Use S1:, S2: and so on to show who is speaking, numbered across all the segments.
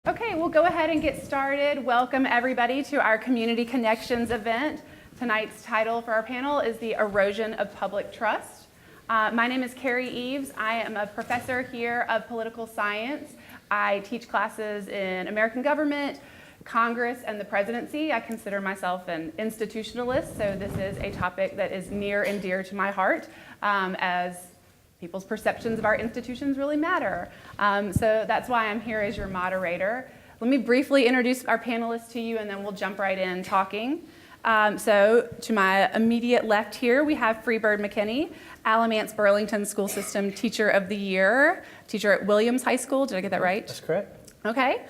S1: Okay, we'll go ahead and get started. Welcome everybody to our Community Connections event. Tonight's title for our panel is The Erosion of Public Trust. My name is Carrie Eves. I am a professor here of political science. I teach classes in American government, Congress, and the presidency. I consider myself an institutionalist, so this is a topic that is near and dear to my heart, as people's perceptions of our institutions really matter. So that's why I'm here as your moderator. Let me briefly introduce our panelists to you, and then we'll jump right in talking. So to my immediate left here, we have Freebird McKinney, Alamance Burlington School System Teacher of the Year, teacher at Williams High School. Did I get that right?
S2: That's correct.
S1: Okay.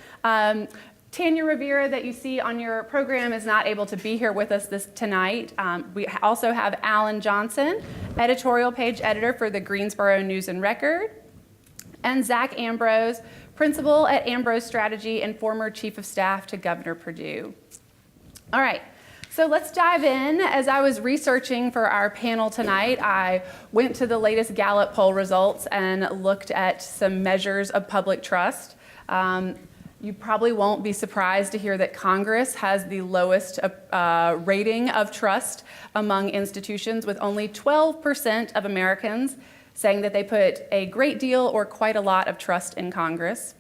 S1: Tanya Rivera that you see on your program is not able to be here with us tonight. We also have Alan Johnson, editorial page editor for the Greensboro News and Record, and Zach Ambrose, principal at Ambrose Strategy and former chief of staff to Governor Perdue. All right. So let's dive in. As I was researching for our panel tonight, I went to the latest Gallup poll results and looked at some measures of public trust. You probably won't be surprised to hear that Congress has the lowest rating of trust among institutions, with only 12% of Americans saying that they put a great deal or quite a lot of trust in Congress.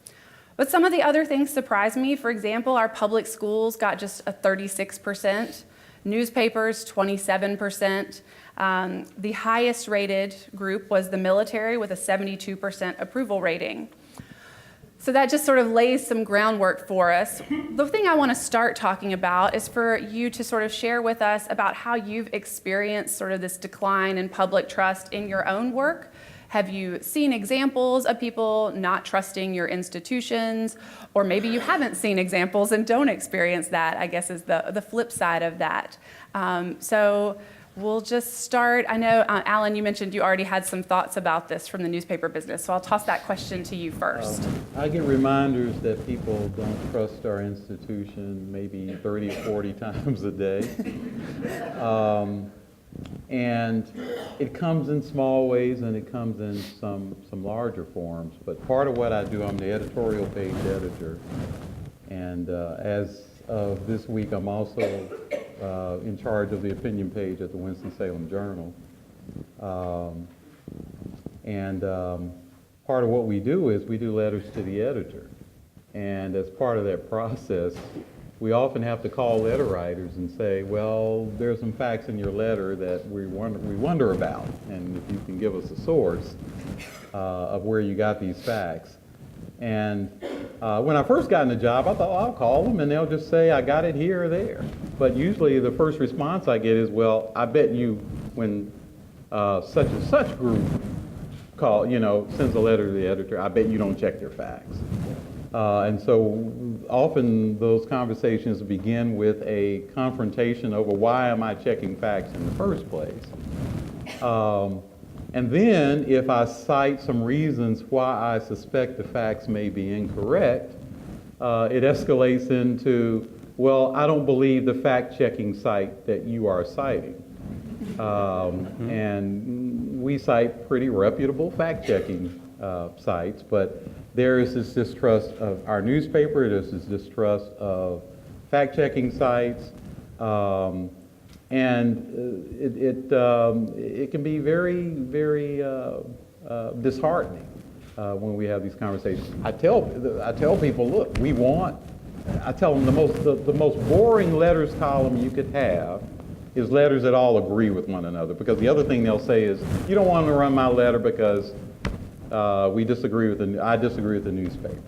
S1: But some of the other things surprised me. For example, our public schools got just a 36%, newspapers 27%. The highest rated group was the military with a 72% approval rating. So that just sort of lays some groundwork for us. The thing I want to start talking about is for you to sort of share with us about how you've experienced sort of this decline in public trust in your own work. Have you seen examples of people not trusting your institutions? Or maybe you haven't seen examples and don't experience that, I guess is the flip side of that. So we'll just start. I know, Alan, you mentioned you already had some thoughts about this from the newspaper business, so I'll toss that question to you first.
S3: I get reminders that people don't trust our institution maybe 30 or 40 times a day. And it comes in small ways and it comes in some larger forms. But part of what I do, I'm the editorial page editor. And as of this week, I'm also in charge of the opinion page at the Winston-Salem Journal. Part of what we do is we do letters to the editor. And as part of that process, we often have to call letter writers and say, well, there's some facts in your letter that we wonder about, and if you can give us a source of where you got these facts. And when I first got in the job, I thought, well, I'll call them and they'll just say, I got it here or there. But usually the first response I get is, well, I bet you when such and such group sends a letter to the editor, I bet you don't check their facts. And so often those conversations begin with a confrontation over why am I checking facts in the first place. And then if I cite some reasons why I suspect the facts may be incorrect, it escalates into, well, I don't believe the fact-checking site that you are citing. And we cite pretty reputable fact-checking sites, but there is this distrust of our newspaper, there's this distrust of fact-checking sites, and it can be very, very disheartening when we have these conversations. I tell people, look, I tell them the most boring letters column you could have is letters that all agree with one another, because the other thing they'll say is, you don't want to run my letter because I disagree with the newspaper.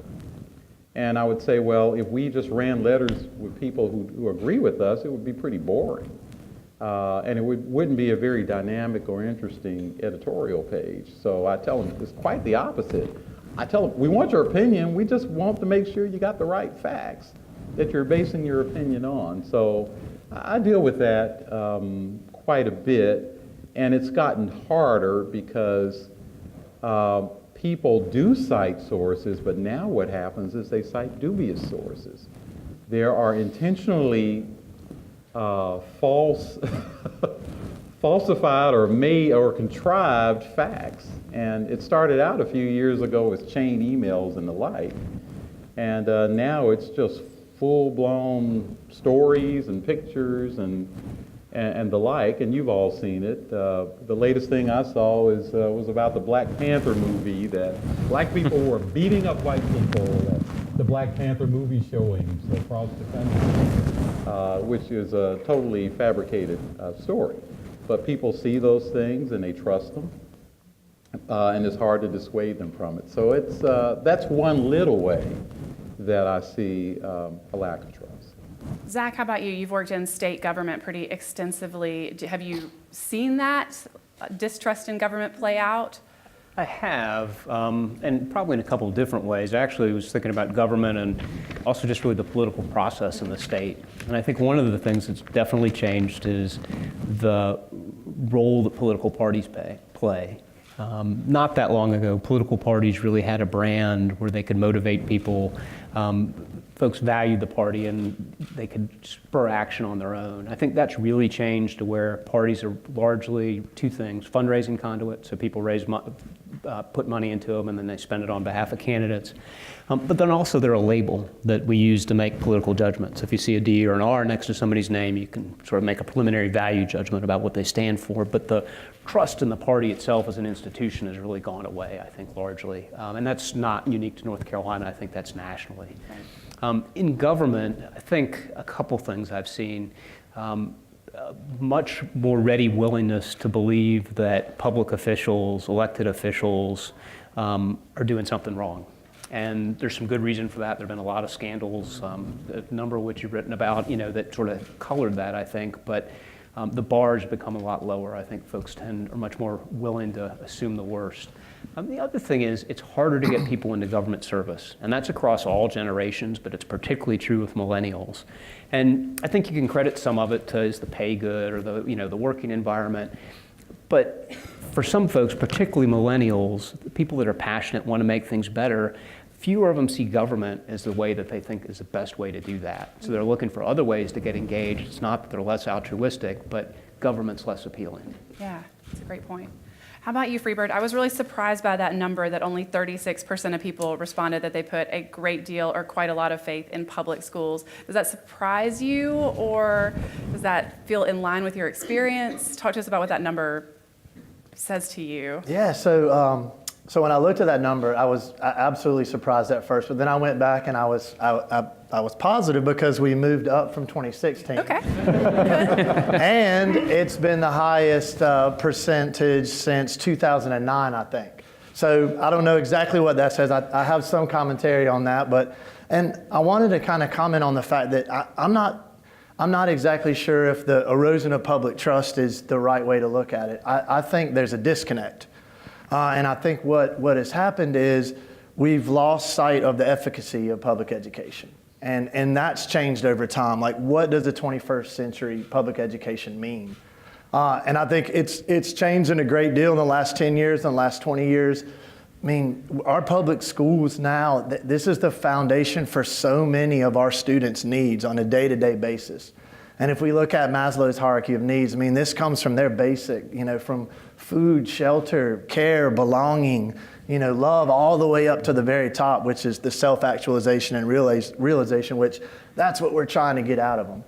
S3: And I would say, well, if we just ran letters with people who agree with us, it would be pretty boring. And it wouldn't be a very dynamic or interesting editorial page. So I tell them it's quite the opposite. I tell them, we want your opinion, we just want to make sure you got the right facts that you're basing your opinion on. So I deal with that quite a bit, and it's gotten harder because people do cite sources, but now what happens is they cite dubious sources. There are intentionally falsified or made or contrived facts. And it started out a few years ago with chain emails and the like. And now it's just full-blown stories and pictures and the like, and you've all seen it. The latest thing I saw was about the Black Panther movie, that black people were beating up white people at the Black Panther movie showings across the country, which is a totally fabricated story. But people see those things and they trust them, and it's hard to dissuade them from it. So that's one little way that I see a lack of trust.
S1: Zach, how about you? You've worked in state government pretty extensively. Have you seen that distrust in government play out?
S2: I have, and probably in a couple of different ways. I actually was thinking about government and also just really the political process in the state. And I think one of the things that's definitely changed is the role that political parties play. Not that long ago, political parties really had a brand where they could motivate people. Folks valued the party and they could spur action on their own. I think that's really changed to where parties are largely two things: fundraising conduit, so people put money into them and then they spend it on behalf of candidates. But then also they're a label that we use to make political judgments. If you see a D or an R next to somebody's name, you can sort of make a preliminary value judgment about what they stand for. But the trust in the party itself as an institution has really gone away, I think, largely. And that's not unique to North Carolina. I think that's nationally. In government, I think a couple things I've seen. Much more ready willingness to believe that public officials, elected officials, are doing something wrong. And there's some good reason for that. There have been a lot of scandals, a number of which you've written about, that sort of colored that, I think. But the bar's become a lot lower. I think folks are much more willing to assume the worst. The other thing is it's harder to get people into government service, and that's across all generations, but it's particularly true with millennials. And I think you can credit some of it to is the pay good or the working environment. But for some folks, particularly millennials, the people that are passionate, want to make things better, fewer of them see government as the way that they think is the best way to do that. So they're looking for other ways to get engaged. It's not that they're less altruistic, but government's less appealing.
S1: Yeah, that's a great point. How about you, Freebird? I was really surprised by that number that only 36% of people responded that they put a great deal or quite a lot of faith in public schools. Does that surprise you, or does that feel in line with your experience? Talk to us about what that number says to you.
S4: Yeah, so when I looked at that number, I was absolutely surprised at first, but then I went back and I was positive because we moved up from 2016.
S1: Okay.
S4: And it's been the highest percentage since 2009, I think. So I don't know exactly what that says. I have some commentary on that, and I wanted to kind of comment on the fact that I'm not exactly sure if the erosion of public trust is the right way to look at it. I think there's a disconnect. And I think what has happened is we've lost sight of the efficacy of public education. And that's changed over time. Like, what does the 21st century public education mean? And I think it's changed in a great deal in the last 10 years, in the last 20 years. I mean, our public schools now, this is the foundation for so many of our students' needs on a day-to-day basis. And if we look at Maslow's hierarchy of needs, I mean, this comes from their basic, from food, shelter, care, belonging, love, all the way up to the very top, which is the self-actualization and realization, which that's what we're trying to get out of them.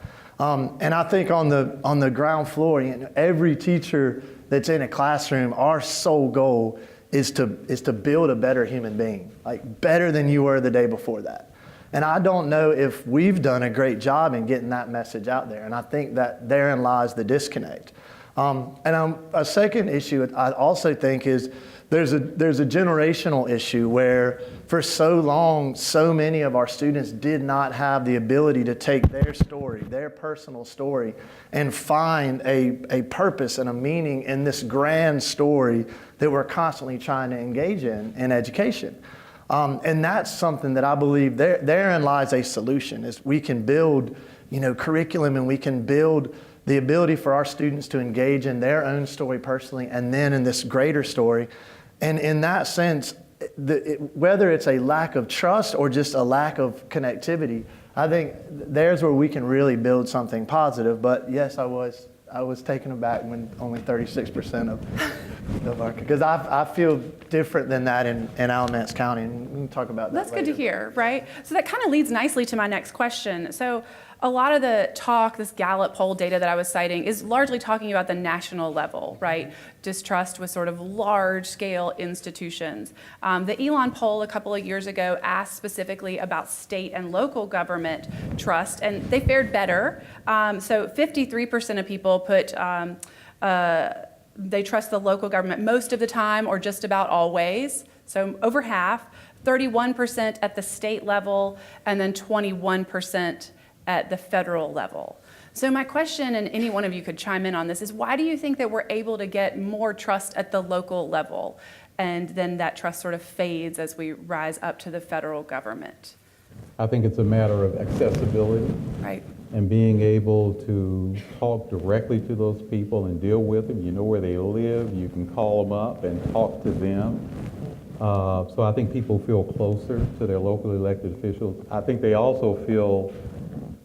S4: And I think on the ground floor, every teacher that's in a classroom, our sole goal is to build a better human being, like better than you were the day before that. And I don't know if we've done a great job in getting that message out there. And I think that therein lies the disconnect. A second issue I also think is there's a generational issue where for so long, so many of our students did not have the ability to take their story, their personal story, and find a purpose and a meaning in this grand story that we're constantly trying to engage in education. And that's something that I believe therein lies a solution, is we can build, curriculum, and we can build the ability for our students to engage in their own story personally and then in this greater story. And in that sense, whether it's a lack of trust or just a lack of connectivity, I think there's where we can really build something positive. But yes, I was taken aback when only 36% of Because I feel different than that in Alamance County, and we can talk about that
S1: That's good to
S4: later.
S1: hear, right? So that kind of leads nicely to my next question. So a lot of the talk, this Gallup poll data that I was citing, is largely talking about the national level, right? Distrust with sort of large-scale institutions. The Elon poll a couple of years ago asked specifically about state and local government trust, and they fared better. So 53% of people put they trust the local government most of the time or just about always, so over half, 31% at the state level, and then 21% at the federal level. So my question, and any one of you could chime in on this, is why do you think that we're able to get more trust at the local level, and then that trust sort of fades as we rise up to the federal government?
S3: I think it's a matter of accessibility.
S1: Right.
S3: And being able to talk directly to those people and deal with them. You know where they live, you can call them up and talk to them. So I think people feel closer to their locally elected officials. I think they also feel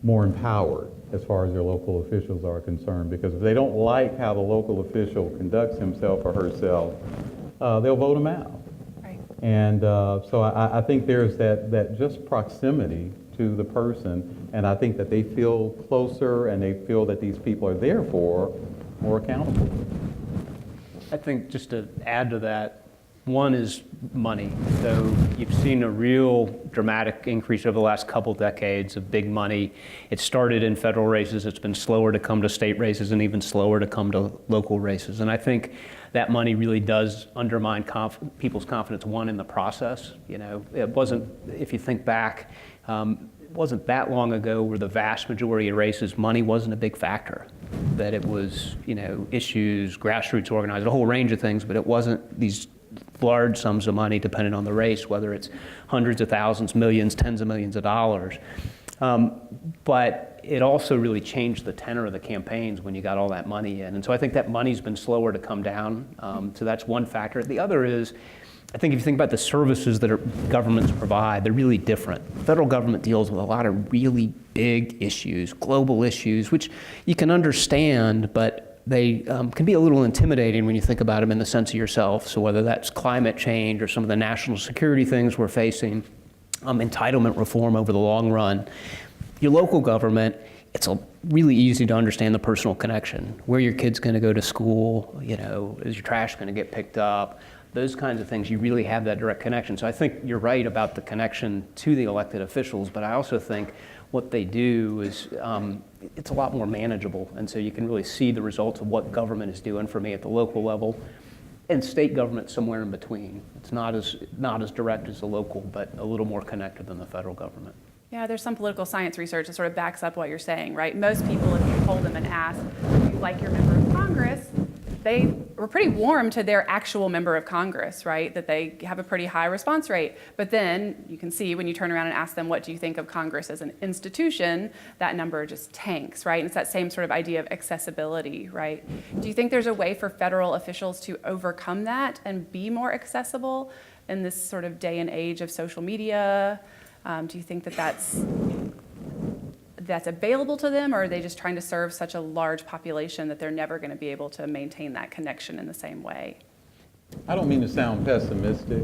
S3: more empowered as far as their local officials are concerned, because if they don't like how the local official conducts himself or herself, they'll vote them out.
S1: Right.
S3: And so I think there's that just proximity to the person, and I think that they feel closer and they feel that these people are therefore more accountable.
S2: I think just to add to that, one is money. So you've seen a real dramatic increase over the last couple decades of big money. It started in federal races. It's been slower to come to state races and even slower to come to local races. And I think that money really does undermine people's confidence, one, in the process. You know, it wasn't, if you think back, it wasn't that long ago where the vast majority of races, money wasn't a big factor. That it was, you know, issues, grassroots organized, a whole range of things, but it wasn't these large sums of money depending on the race, whether it's hundreds of thousands, millions, tens of millions of dollars. But it also really changed the tenor of the campaigns when you got all that money in. And so I think that money's been slower to come down. So that's one factor. The other is, I think if you think about the services that governments provide, they're really different. The federal government deals with a lot of really big issues, global issues, which you can understand, but they can be a little intimidating when you think about them in the sense of yourself. So whether that's climate change or some of the national security things we're facing, entitlement reform over the long run. Your local government, it's really easy to understand the personal connection. Where your kid's going to go to school, you know, is your trash going to get picked up? Those kinds of things, you really have that direct connection. So I think you're right about the connection to the elected officials, but I also think what they do is it's a lot more manageable, and so you can really see the results of what government is doing for me at the local level, and state government somewhere in between. It's not as direct as the local, but a little more connected than the federal government.
S1: Yeah, there's some political science research that sort of backs up what you're saying, right? Most people, if you poll them and ask, do you like your member of Congress, they were pretty warm to their actual member of Congress, right? That they have a pretty high response rate. But then you can see when you turn around and ask them, what do you think of Congress as an institution, that number just tanks, right? And it's that same sort of idea of accessibility, right? Do you think there's a way for federal officials to overcome that and be more accessible in this sort of day and age of social media? Do you think that that's available to them, or are they just trying to serve such a large population that they're never going to be able to maintain that connection in the same way?
S3: I don't mean to sound pessimistic,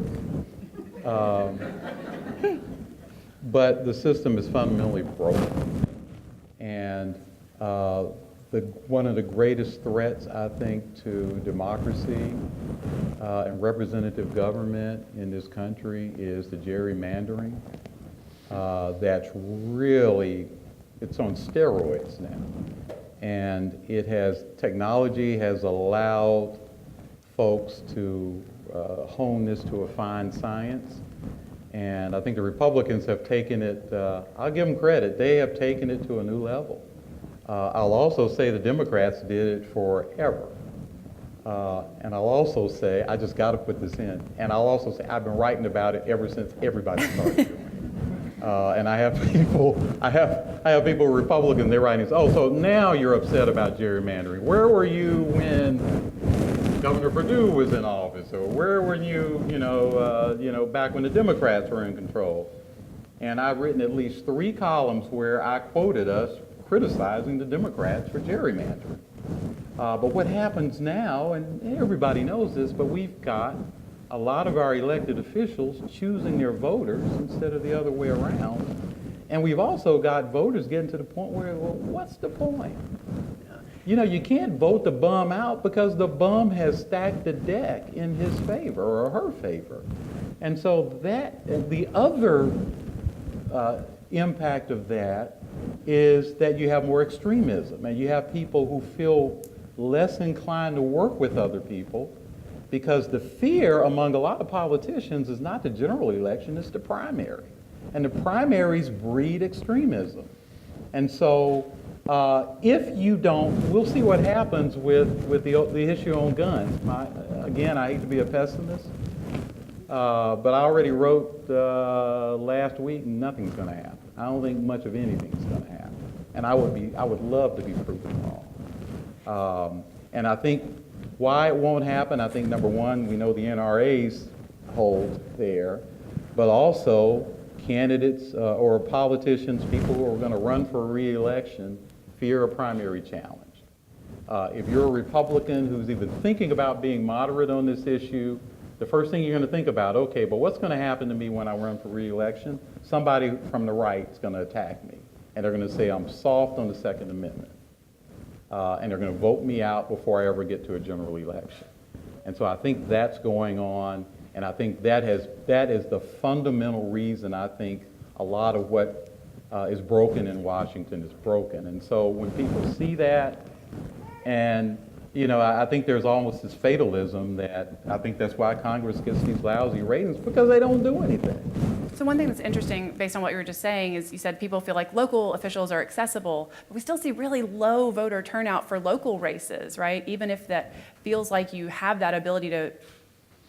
S3: but the system is fundamentally broken. And one of the greatest threats, I think, to democracy and representative government in this country is the gerrymandering. That's really, it's on steroids now. And technology has allowed folks to hone this to a fine science. And I think the Republicans have taken it, I'll give them credit, they have taken it to a new level. I'll also say the Democrats did it forever. And I'll also say, I just got to put this in, and I'll also say I've been writing about it ever since everybody started doing it. And I have people, Republicans, they're writing, oh, so now you're upset about gerrymandering. Where were you when Governor Perdue was in office, or where were you, back when the Democrats were in control? And I've written at least 3 columns where I quoted us criticizing the Democrats for gerrymandering. But what happens now, and everybody knows this, but we've got a lot of our elected officials choosing their voters instead of the other way around. And we've also got voters getting to the point where, well, what's the point? You know, you can't vote the bum out because the bum has stacked the deck in his favor or her favor. And so the other impact of that is that you have more extremism, and you have people who feel less inclined to work with other people because the fear among a lot of politicians is not the general election, it's the primary. And the primaries breed extremism. And so if you don't, we'll see what happens with the issue on guns. Again, I hate to be a pessimist, but I already wrote last week, nothing's going to happen. I don't think much of anything's going to happen. And I would love to be proven wrong. And I think why it won't happen, I think number one, we know the NRA's hold there, but also candidates or politicians, people who are going to run for re-election, fear a primary challenge. If you're a Republican who's even thinking about being moderate on this issue, the first thing you're going to think about, okay, but what's going to happen to me when I run for re-election? Somebody from the right is going to attack me, and they're going to say I'm soft on the Second Amendment. And they're going to vote me out before I ever get to a general election. And so I think that's going on, and I think that is the fundamental reason I think a lot of what is broken in Washington is broken. And so when people see that, and you know, I think there's almost this fatalism that I think that's why Congress gets these lousy ratings, because they don't do anything.
S1: So one thing that's interesting, based on what you were just saying, is you said people feel like local officials are accessible, but we still see really low voter turnout for local races, right? Even if that feels like you have that ability to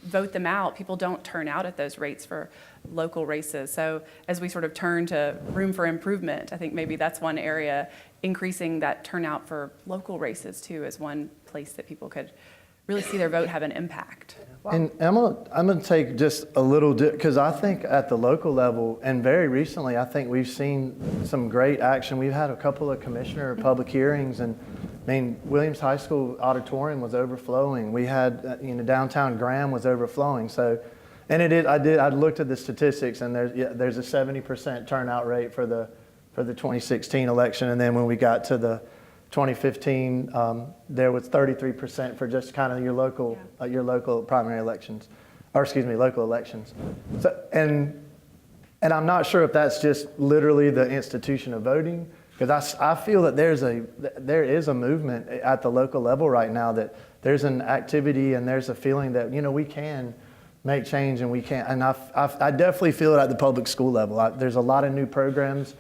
S1: vote them out, people don't turn out at those rates for local races. So as we sort of turn to room for improvement, I think maybe that's one area, increasing that turnout for local races too, is one place that people could really see their vote have an impact.
S4: And I'm gonna take just a little, because I think at the local level, and very recently, I think we've seen some great action. We've had a couple of commissioner public hearings, and I mean, Williams High School auditorium was overflowing. We had, downtown Graham was overflowing. So, and I looked at the statistics, and there's a 70% turnout rate for the 2016 election, and then when we got to the 2015, there was 33% for just kind of your local primary elections, local elections. So, and I'm not sure if that's just literally the institution of voting, because I feel that there is a movement at the local level right now, that there's an activity and there's a feeling that we can make change, and we can. And I definitely feel it at the public school level. There's a lot of new programs.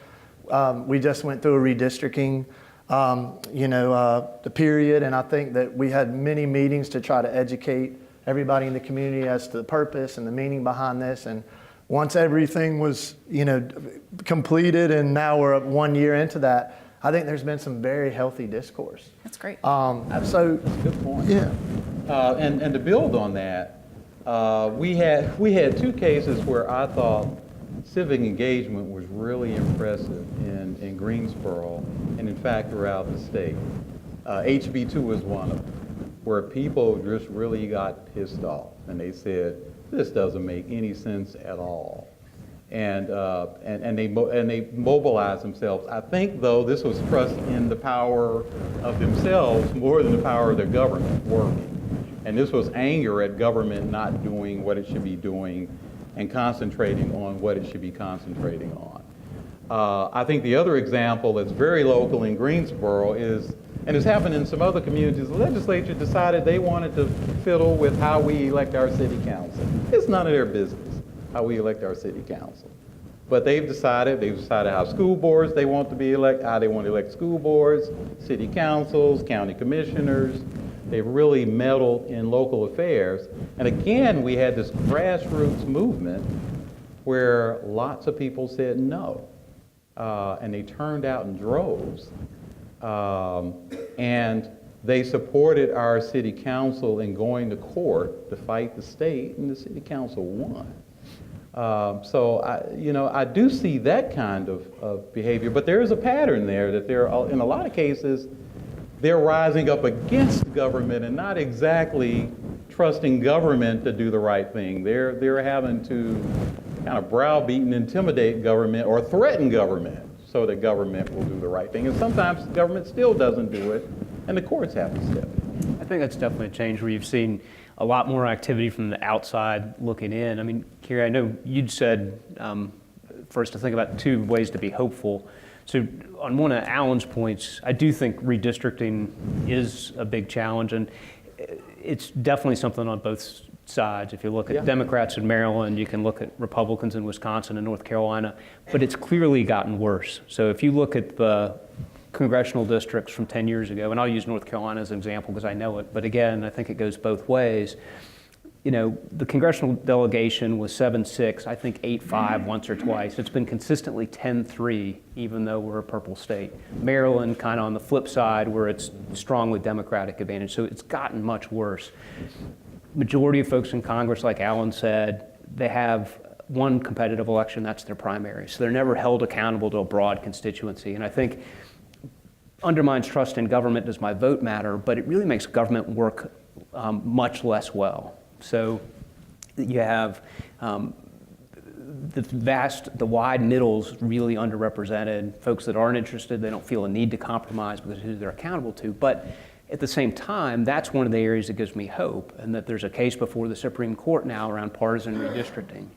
S4: We just went through a redistricting. The period, and I think that we had many meetings to try to educate everybody in the community as to the purpose and the meaning behind this. And once everything was, completed, and now we're 1 year into that, I think there's been some very healthy discourse.
S1: That's great.
S4: So
S3: That's a good point.
S4: yeah,
S3: and to build on that, we had two cases where I thought Civic Engagement was really impressive in Greensboro, and in fact throughout the state. HB2 was one of them, where people just really got pissed off, and they said, this doesn't make any sense at all. And they mobilized themselves. I think, though, this was trust in the power of themselves more than the power of their government working. And this was anger at government not doing what it should be doing and concentrating on what it should be concentrating on. I think the other example that's very local in Greensboro is, and it's happened in some other communities, the legislature decided they wanted to fiddle with how we elect our city council. It's none of their business how we elect our city council. But they've decided how school boards they want to be elected, how they want to elect school boards, city councils, county commissioners. They've really meddled in local affairs. And again, we had this grassroots movement where lots of people said no. And they turned out in droves. And they supported our city council in going to court to fight the state, and the city council won. So I do see that kind of behavior, but there is a pattern there that in a lot of cases, they're rising up against government and not exactly trusting government to do the right thing. They're having to kind of browbeat and intimidate government or threaten government so that government will do the right thing. And sometimes government still doesn't do it, and the courts have to step in.
S2: I think that's definitely a change where you've seen a lot more activity from the outside looking in. I mean, Carrie, I know you'd said for us to think about two ways to be hopeful. So on one of Alan's points, I do think redistricting is a big challenge, and it's definitely something on both sides. If you look at Democrats in Maryland, you can look at Republicans in Wisconsin and North Carolina, but it's clearly gotten worse. So if you look at the congressional districts from 10 years ago, and I'll use North Carolina as an example because I know it, but again, I think it goes both ways. You know, the congressional delegation was 7-6, I think 8-5 once or twice. It's been consistently 10-3, even though we're a purple state. Maryland, kind of on the flip side, where it's strongly Democratic advantage. So it's gotten much worse. Majority of folks in Congress, like Alan said, they have one competitive election, that's their primary. So they're never held accountable to a broad constituency. And I think undermines trust in government. Does my vote matter? But it really makes government work much less well. So you have the wide middles really underrepresented, folks that aren't interested, they don't feel a need to compromise because of who they're accountable to. But at the same time, that's one of the areas that gives me hope, and that there's a case before the Supreme Court now around partisan redistricting.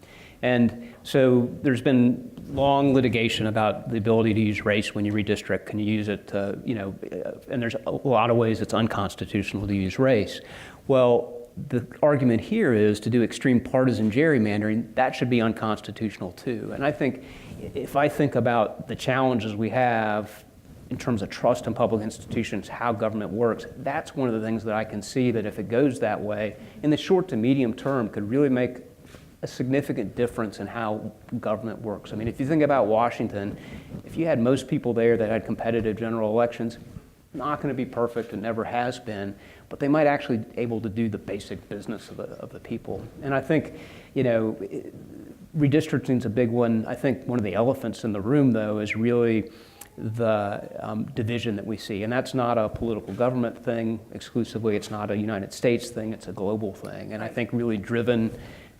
S2: And so there's been long litigation about the ability to use race when you redistrict. Can you use it to, and there's a lot of ways it's unconstitutional to use race. Well, the argument here is to do extreme partisan gerrymandering, that should be unconstitutional too. And I think if I think about the challenges we have in terms of trust in public institutions, how government works, that's one of the things that I can see that if it goes that way, in the short to medium term, could really make a significant difference in how government works. I mean, if you think about Washington, if you had most people there that had competitive general elections, not going to be perfect, it never has been, but they might actually be able to do the basic business of the people. And I think, redistricting is a big one. I think one of the elephants in the room, though, is really the division that we see. And that's not a political government thing exclusively. It's not a United States thing. It's a global thing. And I think really driven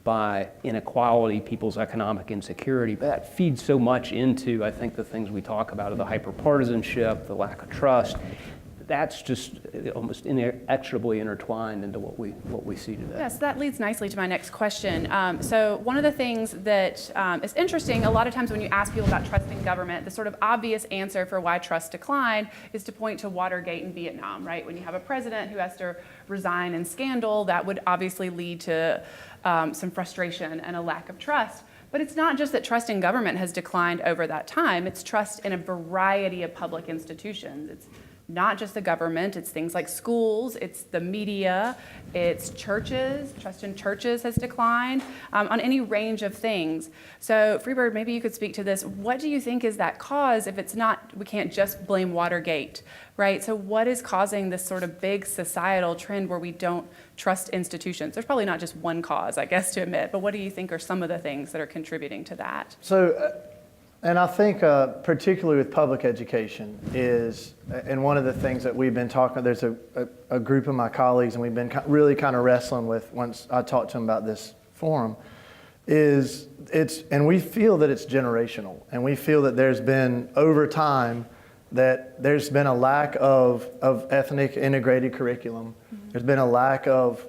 S2: by inequality, people's economic insecurity. But that feeds so much into, I think, the things we talk about of the hyperpartisanship, the lack of trust. That's just almost inexorably intertwined into what we see today.
S1: Yes, that leads nicely to my next question. So one of the things that is interesting, a lot of times when you ask people about trust in government, the sort of obvious answer for why trust declined is to point to Watergate and Vietnam, right? When you have a president who has to resign in scandal, that would obviously lead to some frustration and a lack of trust. But it's not just that trust in government has declined over that time, it's trust in a variety of public institutions. It's not just the government, it's things like schools, it's the media, it's churches. Trust in churches has declined on any range of things. So Freebird, maybe you could speak to this. What do you think is that cause if it's not, we can't just blame Watergate, right? So what is causing this sort of big societal trend where we don't trust institutions? There's probably not just one cause, I guess, to admit, but what do you think are some of the things that are contributing to that?
S4: So, and I think particularly with public education is, and one of the things that we've been talking, there's a group of my colleagues and we've been really kind of wrestling with once I talked to them about this forum, is and we feel that it's generational, and we feel that there's been over time that there's been a lack of ethnic integrated curriculum. There's been a lack of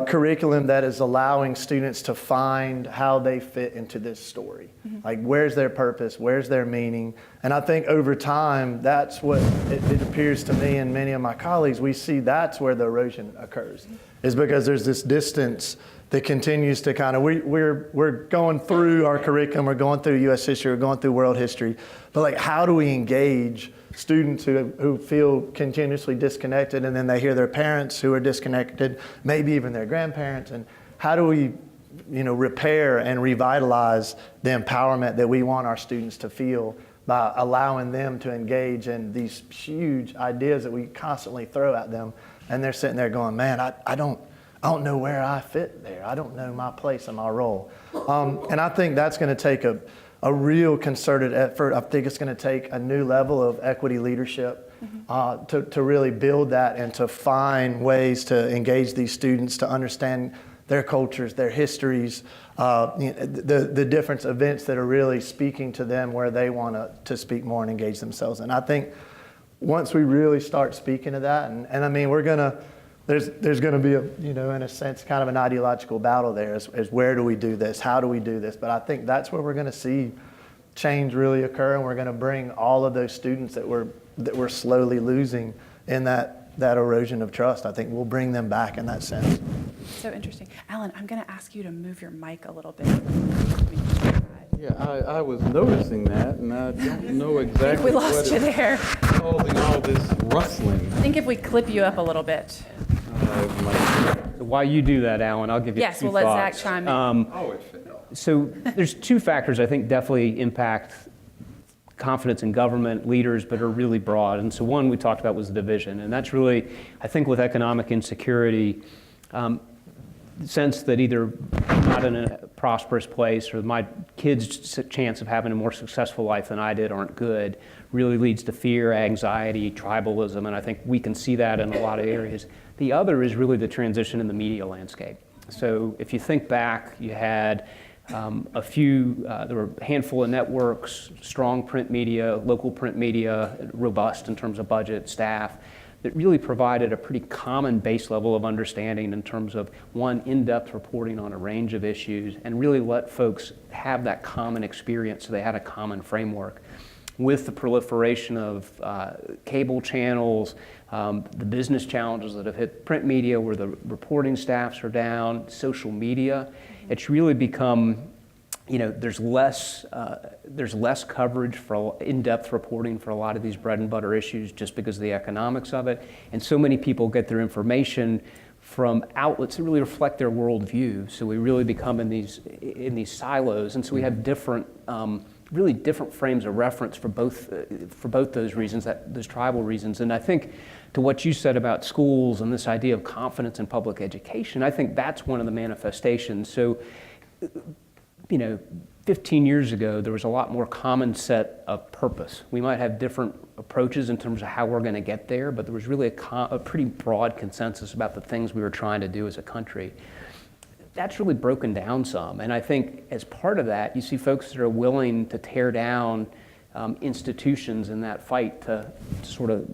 S4: curriculum that is allowing students to find how they fit into this story. Like, where's their purpose? Where's their meaning? And I think over time, that's what it appears to me and many of my colleagues, we see that's where the erosion occurs, is because there's this distance that continues to kind of, we're going through our curriculum, we're going through U.S. history, we're going through world history, but like, how do we engage students who feel continuously disconnected, and then they hear their parents who are disconnected, maybe even their grandparents, and how do we repair and revitalize the empowerment that we want our students to feel by allowing them to engage in these huge ideas that we constantly throw at them, and they're sitting there going, man, I don't know where I fit there. I don't know my place and my role. And I think that's going to take a real concerted effort. I think it's going to take a new level of equity leadership. to really build that and to find ways to engage these students, to understand their cultures, their histories, the different events that are really speaking to them where they want to speak more and engage themselves. And I think once we really start speaking to that, and I mean, there's going to be in a sense, kind of an ideological battle there as where do we do this? How do we do this? But I think that's where we're going to see change really occur, and we're going to bring all of those students that we're slowly losing in that erosion of trust. I think we'll bring them back in that sense.
S1: So interesting. Alan, I'm going to ask you to move your mic a little bit.
S3: Yeah, I was noticing that, and I don't know
S1: I
S3: exactly
S1: think we lost you there.
S3: causing all this rustling.
S1: I think if we clip you up a little bit.
S2: While you do that, Alan, I'll give you
S1: Yes,
S2: two
S1: we'll let
S2: thoughts.
S1: Zach chime in.
S2: So there's two factors I think definitely impact confidence in government leaders, but are really broad. And so one we talked about was the division. And that's really, I think with economic insecurity, the sense that either I'm not in a prosperous place or my kids' chance of having a more successful life than I did aren't good really leads to fear, anxiety, tribalism, and I think we can see that in a lot of areas. The other is really the transition in the media landscape. So if you think back, you had there were a handful of networks, strong print media, local print media, robust in terms of budget, staff, that really provided a pretty common base level of understanding in terms of, one, in-depth reporting on a range of issues, and really let folks have that common experience so they had a common framework. With the proliferation of cable channels, the business challenges that have hit print media where the reporting staffs are down, social media, it's really become, there's less coverage for in-depth reporting for a lot of these bread and butter issues just because of the economics of it. And so many people get their information from outlets that really reflect their worldview. So we really become in these silos. And so we have really different frames of reference for both those reasons, those tribal reasons. And I think to what you said about schools and this idea of confidence in public education, I think that's one of the manifestations. So, 15 years ago, there was a lot more common set of purpose. We might have different approaches in terms of how we're going to get there, but there was really a pretty broad consensus about the things we were trying to do as a country. That's really broken down some, and I think as part of that, you see folks that are willing to tear down institutions in that fight to sort of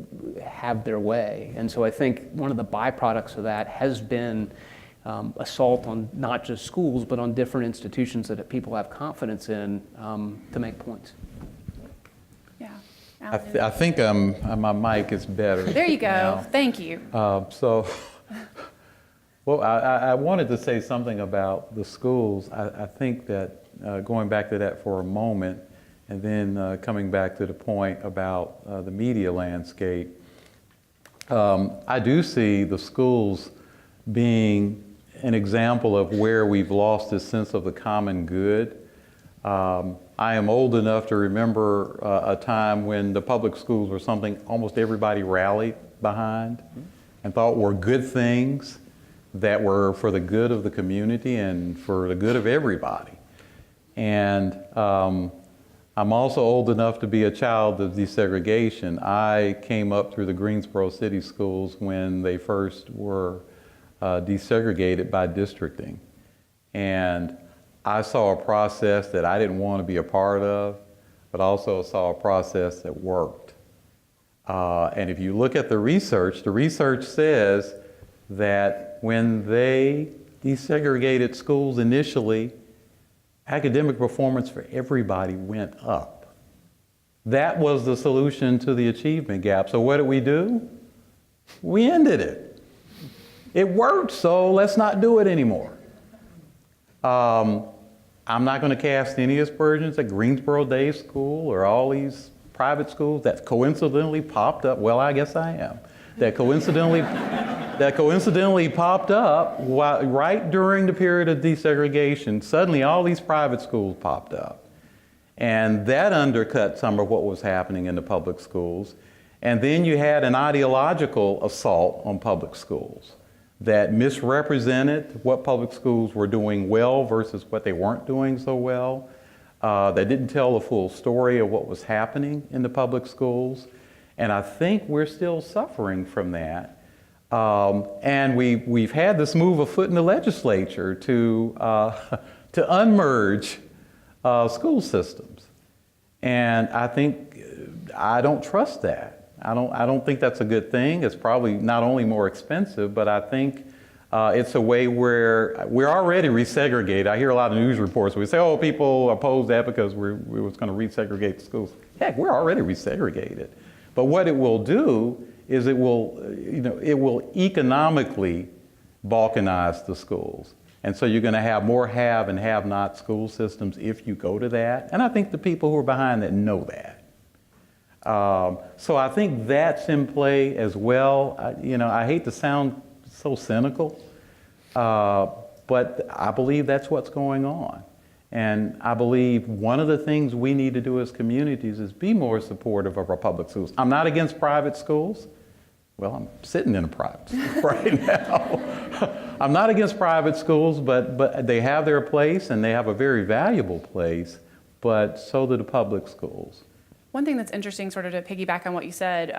S2: have their way. And so I think one of the byproducts of that has been assault on not just schools, but on different institutions that people have confidence in to make points.
S1: Yeah.
S3: I think my mic is better.
S1: There you go.
S3: Now.
S1: Thank you.
S3: Well, I wanted to say something about the schools. I think that going back to that for a moment, and then coming back to the point about the media landscape, I do see the schools being an example of where we've lost this sense of the common good. I am old enough to remember a time when the public schools were something almost everybody rallied behind and thought were good things that were for the good of the community and for the good of everybody. And I'm also old enough to be a child of desegregation. I came up through the Greensboro City Schools when they first were desegregated by districting. And I saw a process that I didn't want to be a part of, but also saw a process that worked. And if you look at the research says that when they desegregated schools initially, academic performance for everybody went up. That was the solution to the achievement gap. So what did we do? We ended it. It worked, so let's not do it anymore. I'm not going to cast any aspersions at Greensboro Day School or all these private schools that coincidentally popped up. Well, I guess I am. That coincidentally popped up right during the period of desegregation. Suddenly, all these private schools popped up. And that undercut some of what was happening in the public schools. And then you had an ideological assault on public schools that misrepresented what public schools were doing well versus what they weren't doing so well. That didn't tell the full story of what was happening in the public schools. And I think we're still suffering from that. And we've had this move afoot in the legislature to unmerge school systems. And I don't trust that. I don't think that's a good thing. It's probably not only more expensive, but I think it's a way where we're already resegregated. I hear a lot of news reports where we say, oh, people oppose that because we was going to resegregate the schools. Heck, we're already resegregated. But what it will do is it will economically balkanize the schools. And so you're going to have more have and have not school systems if you go to that. And I think the people who are behind that know that. So I think that's in play as well. I hate to sound so cynical, but I believe that's what's going on. And I believe one of the things we need to do as communities is be more supportive of our public schools. I'm not against private schools. Well, I'm sitting in a private school right now. I'm not against private schools, but they have their place and they have a very valuable place, but so do the public schools.
S1: One thing that's interesting, sort of to piggyback on what you said,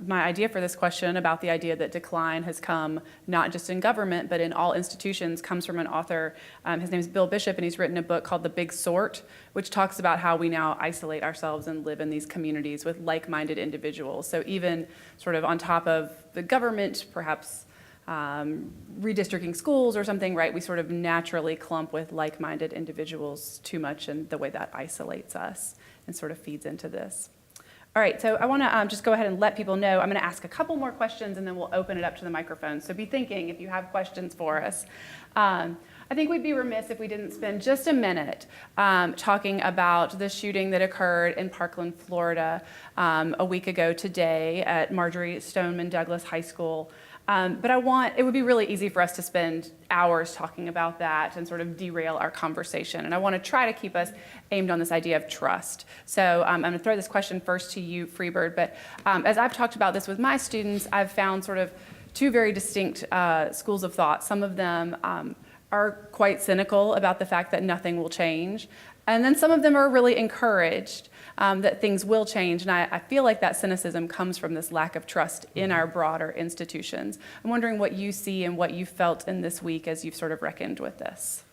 S1: my idea for this question about the idea that decline has come not just in government, but in all institutions, comes from an author. His name is Bill Bishop, and he's written a book called The Big Sort, which talks about how we now isolate ourselves and live in these communities with like-minded individuals. So even sort of on top of the government, perhaps redistricting schools or something, right? We sort of naturally clump with like-minded individuals too much, and the way that isolates us and sort of feeds into this. All right, so I want to just go ahead and let people know. I'm going to ask a couple more questions, and then we'll open it up to the microphone. So be thinking if you have questions for us. I think we'd be remiss if we didn't spend just a minute talking about the shooting that occurred in Parkland, Florida a week ago today at Marjorie Stoneman Douglas High School. But it would be really easy for us to spend hours talking about that and sort of derail our conversation. And I want to try to keep us aimed on this idea of trust. So I'm going to throw this question first to you, Freebird. But as I've talked about this with my students, I've found sort of two very distinct schools of thought. Some of them are quite cynical about the fact that nothing will change. And then some of them are really encouraged that things will change. And I feel like that cynicism comes from this lack of trust in our broader institutions. I'm wondering what you see and what you felt in this week as you've sort of reckoned with this.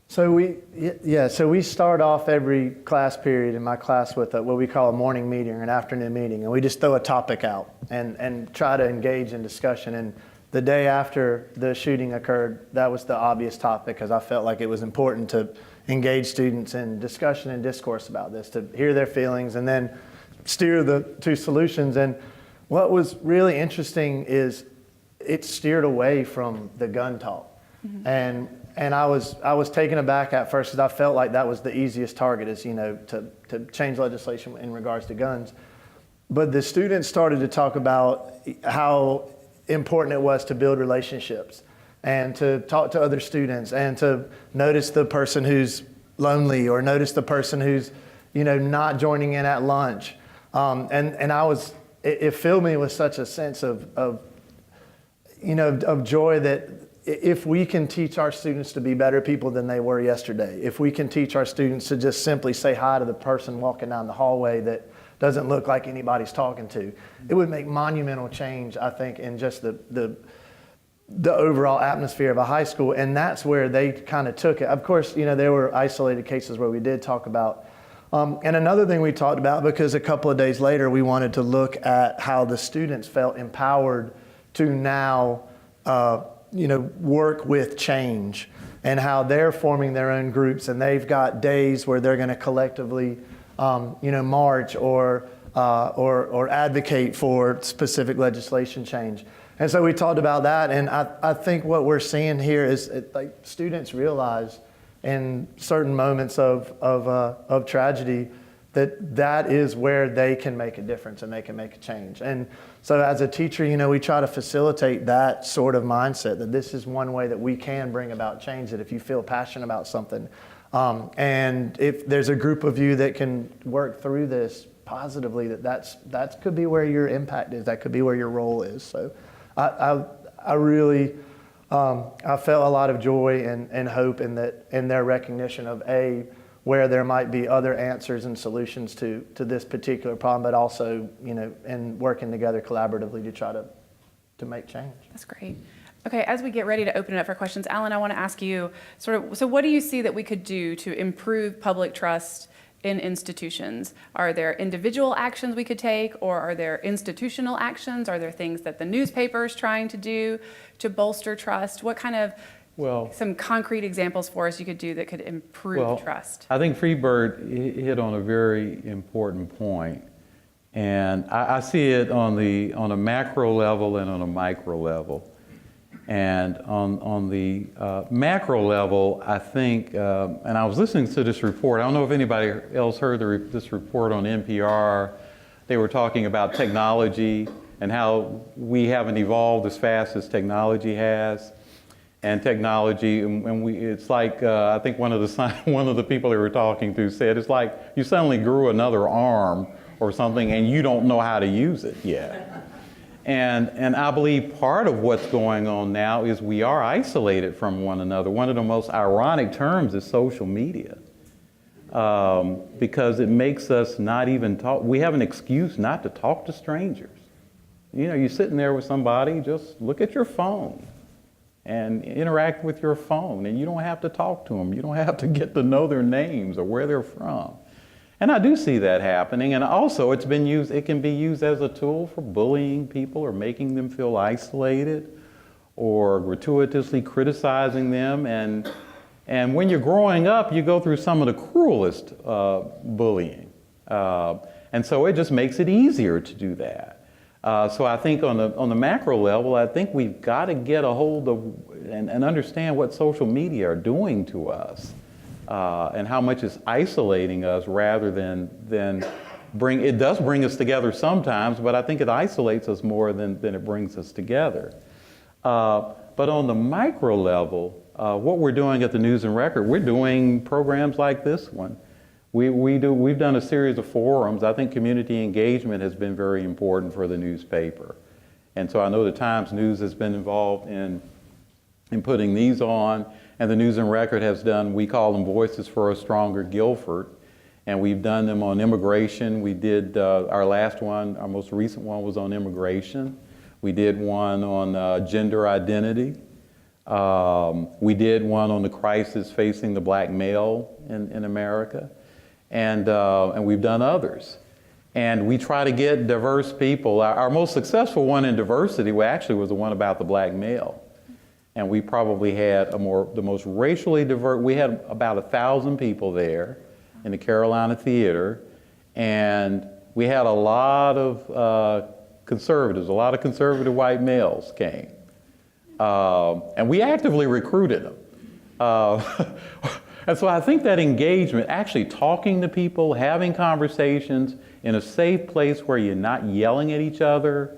S4: So we start off every class period in my class with what we call a morning meeting or an afternoon meeting. And we just throw a topic out and try to engage in discussion. And the day after the shooting occurred, that was the obvious topic because I felt like it was important to engage students in discussion and discourse about this, to hear their feelings and then steer to solutions. And what was really interesting is it steered away from the gun talk. Mm-hmm. And I was taken aback at first because I felt like that was the easiest target is, to change legislation in regards to guns. But the students started to talk about how important it was to build relationships and to talk to other students and to notice the person who's lonely or notice the person who's, not joining in at lunch. It filled me with such a sense of joy that if we can teach our students to be better people than they were yesterday, if we can teach our students to just simply say hi to the person walking down the hallway that doesn't look like anybody's talking to, it would make monumental change, I think, in just the overall atmosphere of a high school. And that's where they kind of took it. Of course, there were isolated cases where we did talk about. And another thing we talked about, because a couple of days later, we wanted to look at how the students felt empowered to now, work with change and how they're forming their own groups. And they've got days where they're going to collectively, march or advocate for specific legislation change. And so we talked about that, and I think what we're seeing here is students realize in certain moments of tragedy that is where they can make a difference and they can make a change. And so as a teacher, we try to facilitate that sort of mindset, that this is one way that we can bring about change, that if you feel passionate about something, and if there's a group of you that can work through this positively, that could be where your impact is, that could be where your role is. So I really I felt a lot of joy and hope in their recognition of where there might be other answers and solutions to this particular problem, but also, and working together collaboratively to try to make change.
S1: That's great. Okay, as we get ready to open it up for questions, Alan, I want to ask you so what do you see that we could do to improve public trust in institutions? Are there individual actions we could take, or are there institutional actions? Are there things that the newspaper is trying to do to bolster trust? What kind of some concrete examples for us you could do that could improve trust?
S3: I think Freebird hit on a very important point. And I see it on a macro level and on a micro level. And on the macro level, I think, and I was listening to this report. I don't know if anybody else heard this report on NPR. They were talking about technology and how we haven't evolved as fast as technology has. And technology, and it's like, I think one of the people they were talking to said, it's like you suddenly grew another arm or something and you don't know how to use it yet. And I believe part of what's going on now is we are isolated from one another. One of the most ironic terms is social media, because it makes us not even talk. We have an excuse not to talk to strangers. You're sitting there with somebody, just look at your phone and interact with your phone, and you don't have to talk to them. You don't have to get to know their names or where they're from. And I do see that happening, and also it can be used as a tool for bullying people or making them feel isolated or gratuitously criticizing them. And when you're growing up, you go through some of the cruelest bullying. And so it just makes it easier to do that. So I think on the macro level, I think we've got to get a hold of and understand what social media are doing to us. And how much it's isolating us rather than it does bring us together sometimes, but I think it isolates us more than it brings us together. But on the micro level, what we're doing at the News and Record, we're doing programs like this one. We've done a series of forums. I think community engagement has been very important for the newspaper. And so I know the Times-News has been involved in putting these on. And the News and Record has done, we call them Voices for a Stronger Guilford. And we've done them on immigration. We did our last one, our most recent one was on immigration. We did one on gender identity. We did one on the crisis facing the black male in America. And we've done others. And we try to get diverse people. Our most successful one in diversity actually was the one about the black male. And we probably had the most racially diverse, we had about 1,000 people there in the Carolina Theater, and we had a lot of conservatives, a lot of conservative white males came. And we actively recruited them. And so I think that engagement, actually talking to people, having conversations in a safe place where you're not yelling at each other,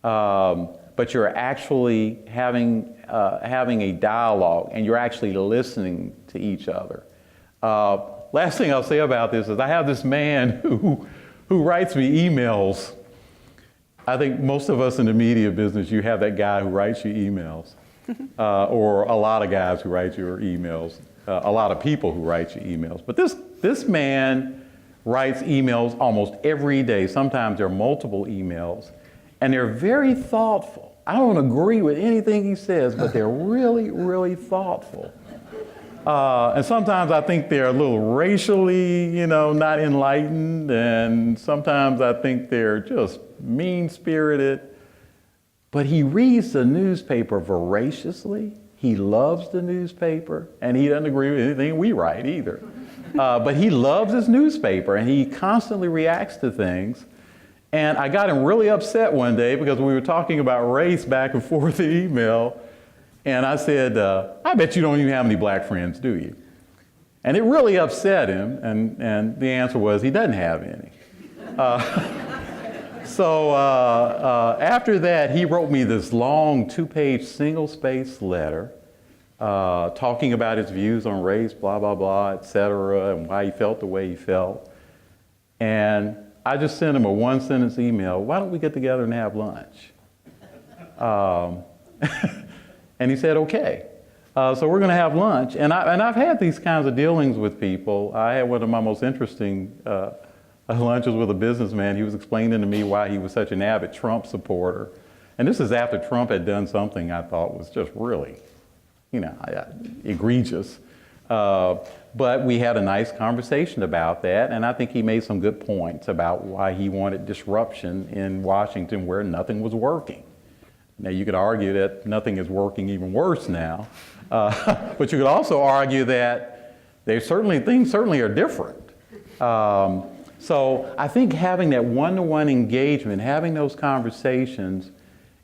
S3: but you're actually having a dialogue and you're actually listening to each other. Last thing I'll say about this is I have this man who writes me emails. I think most of us in the media business, you have that guy who writes you emails, or a lot of guys who write your emails, a lot of people who write you emails. But this man writes emails almost every day. Sometimes there are multiple emails, and they're very thoughtful. I don't agree with anything he says, but they're really, really thoughtful. And sometimes I think they're a little racially, not enlightened, and sometimes I think they're just mean-spirited. But he reads the newspaper voraciously. He loves the newspaper, and he doesn't agree with anything we write either. But he loves his newspaper, and he constantly reacts to things. And I got him really upset one day because we were talking about race back and forth in email. And I said, I bet you don't even have any black friends, do you? And it really upset him. And the answer was he doesn't have any. So after that, he wrote me this long 2-page single-spaced letter talking about his views on race, blah, blah, blah, et cetera, and why he felt the way he felt. And I just sent him a 1-sentence email. Why don't we get together and have lunch? And he said, okay. So we're going to have lunch. And I've had these kinds of dealings with people. I had one of my most interesting lunches with a businessman. He was explaining to me why he was such an avid Trump supporter. And this is after Trump had done something I thought was just really, egregious. But we had a nice conversation about that, and I think he made some good points about why he wanted disruption in Washington where nothing was working. Now, you could argue that nothing is working even worse now, but you could also argue that things certainly are different. So I think having that one-to-one engagement, having those conversations,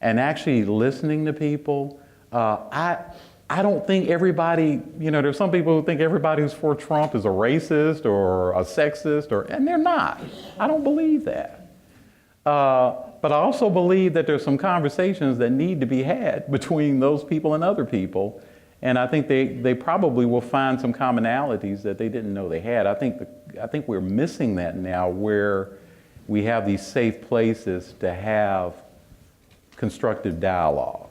S3: and actually listening to people, I don't think everybody, there's some people who think everybody who's for Trump is a racist or a sexist, and they're not. I don't believe that. But I also believe that there's some conversations that need to be had between those people and other people. And I think they probably will find some commonalities that they didn't know they had. I think we're missing that now, where we have these safe places to have constructive dialogue.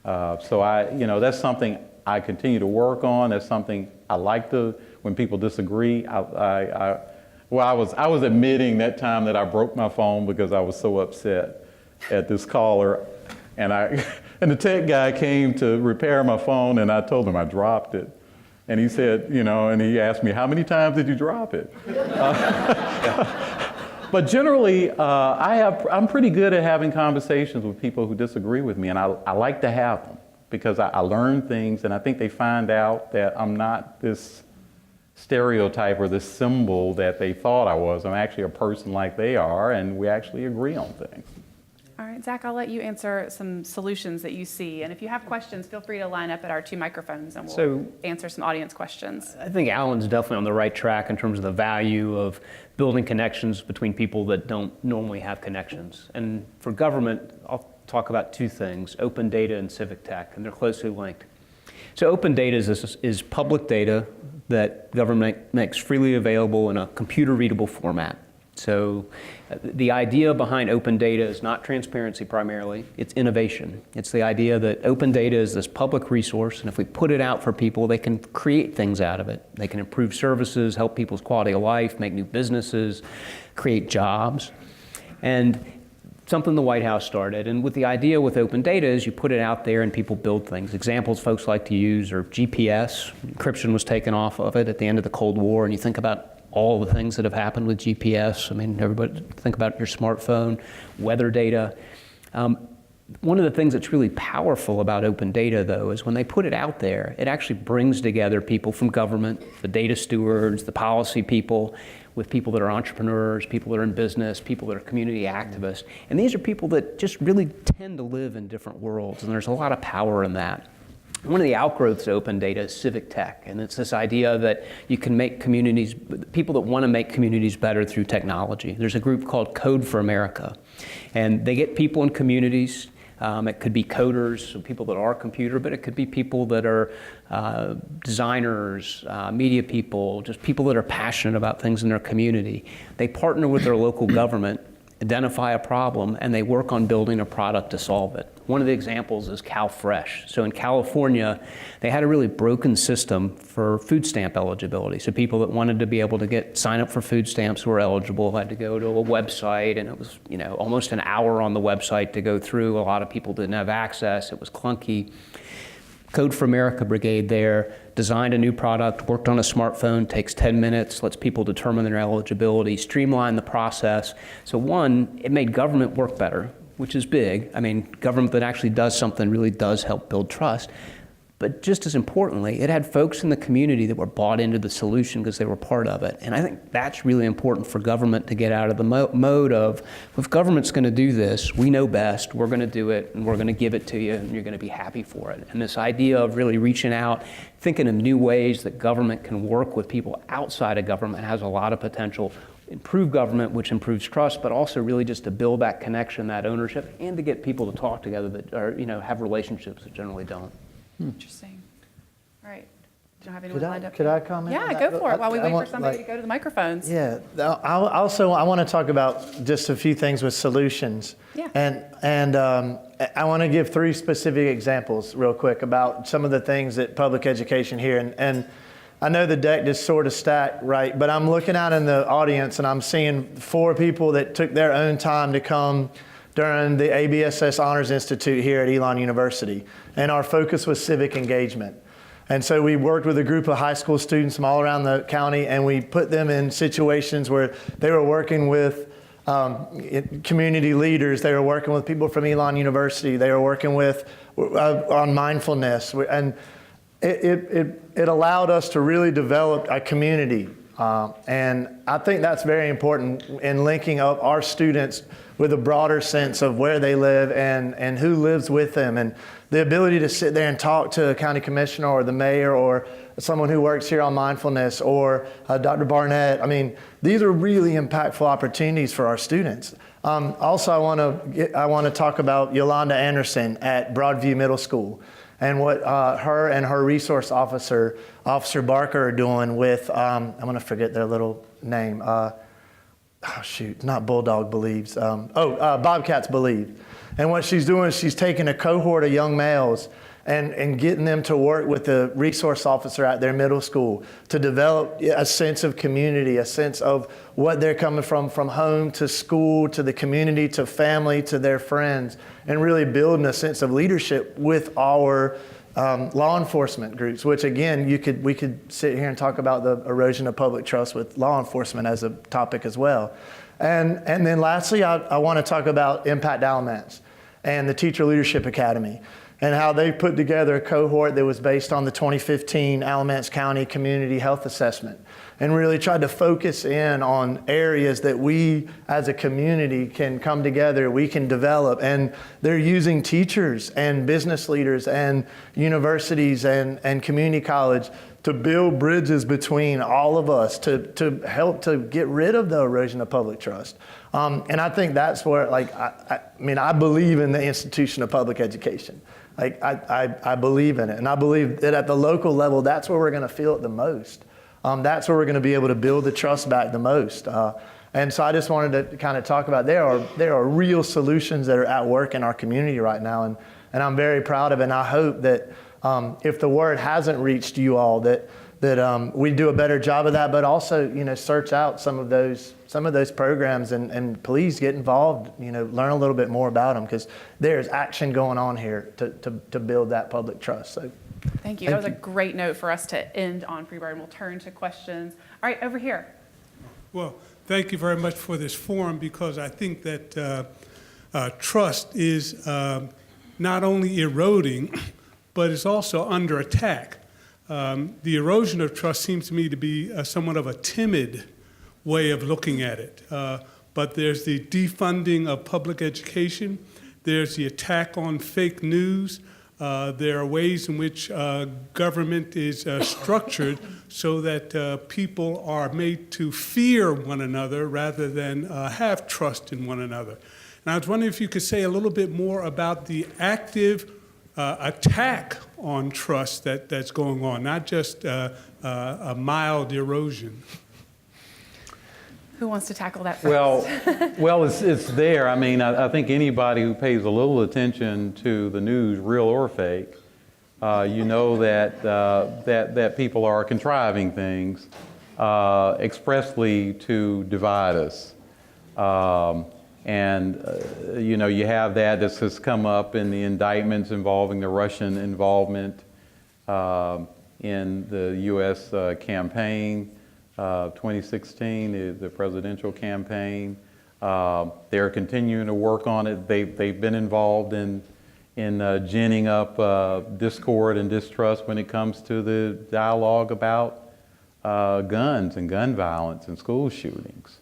S3: So that's something I continue to work on. That's something I like when people disagree. I was admitting that time that I broke my phone because I was so upset at this caller, and the tech guy came to repair my phone, and I told him I dropped it. And he said, and he asked me, how many times did you drop it? But generally, I'm pretty good at having conversations with people who disagree with me, and I like to have them because I learn things, and I think they find out that I'm not this stereotype or this symbol that they thought I was. I'm actually a person like they are, and we actually agree on things.
S1: All right, Zach, I'll let you answer some solutions that you see. And if you have questions, feel free to line up at our 2 microphones and we'll answer some audience questions.
S2: I think Alan's definitely on the right track in terms of the value of building connections between people that don't normally have connections. And for government, I'll talk about 2 things, open data and civic tech, and they're closely linked. So open data is public data that government makes freely available in a computer-readable format. So the idea behind open data is not transparency primarily, it's innovation. It's the idea that open data is this public resource, and if we put it out for people, they can create things out of it. They can improve services, help people's quality of life, make new businesses, create jobs. And something the White House started, and with the idea with open data is you put it out there and people build things. Examples folks like to use are GPS. Encryption was taken off of it at the end of the Cold War, and you think about all the things that have happened with GPS. I mean, everybody think about your smartphone, weather data. One of the things that's really powerful about open data, though, is when they put it out there, it actually brings together people from government, the data stewards, the policy people, with people that are entrepreneurs, people that are in business, people that are community activists. And these are people that just really tend to live in different worlds, and there's a lot of power in that. One of the outgrowths of open data is civic tech, and it's this idea that you can make communities, people that want to make communities better through technology. There's a group called Code for America, and they get people in communities. It could be coders, so people that are computer, but it could be people that are designers, media people, just people that are passionate about things in their community. They partner with their local government, identify a problem, and they work on building a product to solve it. One of the examples is CalFresh. So in California, they had a really broken system for food stamp eligibility. So people that wanted to be able to sign up for food stamps who were eligible had to go to a website, and it was almost an hour on the website to go through. A lot of people didn't have access. It was clunky. Code for America Brigade there designed a new product, worked on a smartphone, takes 10 minutes, lets people determine their eligibility, streamline the process. So one, it made government work better, which is big. I mean, government that actually does something really does help build trust. But just as importantly, it had folks in the community that were bought into the solution because they were part of it. And I think that's really important for government to get out of the mode of, if government's going to do this, we know best, we're going to do it, and we're going to give it to you, and you're going to be happy for it. And this idea of really reaching out, thinking of new ways that government can work with people outside of government has a lot of potential. Improve government, which improves trust, but also really just to build that connection, that ownership, and to get people to talk together that are, have relationships that generally don't.
S1: Interesting. All right. don't have anyone lined up.
S4: Could I comment?
S1: Yeah,
S4: on that?
S1: go for it while we
S4: I
S1: wait for
S4: want,
S1: somebody
S4: like,
S1: to go to the microphones.
S4: Yeah. I want to talk about just a few things with solutions.
S1: Yeah.
S4: And I want to give 3 specific examples real quick about some of the things that public education here. And I know the deck is sort of stacked, right? But I'm looking out in the audience and I'm seeing 4 people that took their own time to come during the ABSS Honors Institute here at Elon University. And our focus was civic engagement. And so we worked with a group of high school students from all around the county, and we put them in situations where they were working with community leaders. They were working with people from Elon University. They were working with on mindfulness. And it allowed us to really develop a community. And I think that's very important in linking up our students with a broader sense of where they live and who lives with them. And the ability to sit there and talk to a county commissioner or the mayor or someone who works here on mindfulness or Dr. Barnett. I mean, these are really impactful opportunities for our students. Also, I want to talk about Yolanda Anderson at Broadview Middle School and what her and her resource officer, Officer Barker, are doing with, I'm going to forget their little name. Not Bulldog Believes. Bobcats Believe. And what she's doing is she's taking a cohort of young males and getting them to work with the resource officer at their middle school to develop a sense of community, a sense of what they're coming from home to school, to the community, to family, to their friends, and really building a sense of leadership with our law enforcement groups, which again, we could sit here and talk about the erosion of public trust with law enforcement as a topic as well. And then lastly, I want to talk about Impact Alamance and the Teacher Leadership Academy and how they put together a cohort that was based on the 2015 Alamance County Community Health Assessment and really tried to focus in on areas that we as a community can come together, we can develop. And they're using teachers and business leaders and universities and community college to build bridges between all of us to help to get rid of the erosion of public trust. And I think that's where, I believe in the institution of public education. I believe in it. And I believe that at the local level, that's where we're going to feel it the most. That's where we're going to be able to build the trust back the most. And so I just wanted to kind of talk about there are real solutions that are at work in our community right now. And I'm very proud of it. And I hope that if the word hasn't reached you all, that we do a better job of that, but also, search out some of those programs and please get involved, learn a little bit more about them because there's action going on here to build that public trust. So
S1: Thank you. That was a great note for us to end on, Freeburg, and we'll turn to questions. All right, over here.
S5: Well, thank you very much for this forum because I think that trust is not only eroding, but it's also under attack. The erosion of trust seems to me to be somewhat of a timid way of looking at it. But there's the defunding of public education. There's the attack on fake news. There are ways in which government is structured so that people are made to fear one another rather than have trust in one another. And I was wondering if you could say a little bit more about the active attack on trust that's going on, not just a mild erosion.
S1: Who wants to tackle that first?
S3: Well, it's there. I mean, I think anybody who pays a little attention to the news, real or fake, that people are contriving things expressly to divide us. You have that. This has come up in the indictments involving the Russian involvement in the U.S. campaign. 2016, the presidential campaign. They're continuing to work on it. They've been involved in ginning up discord and distrust when it comes to the dialogue about guns and gun violence and school shootings.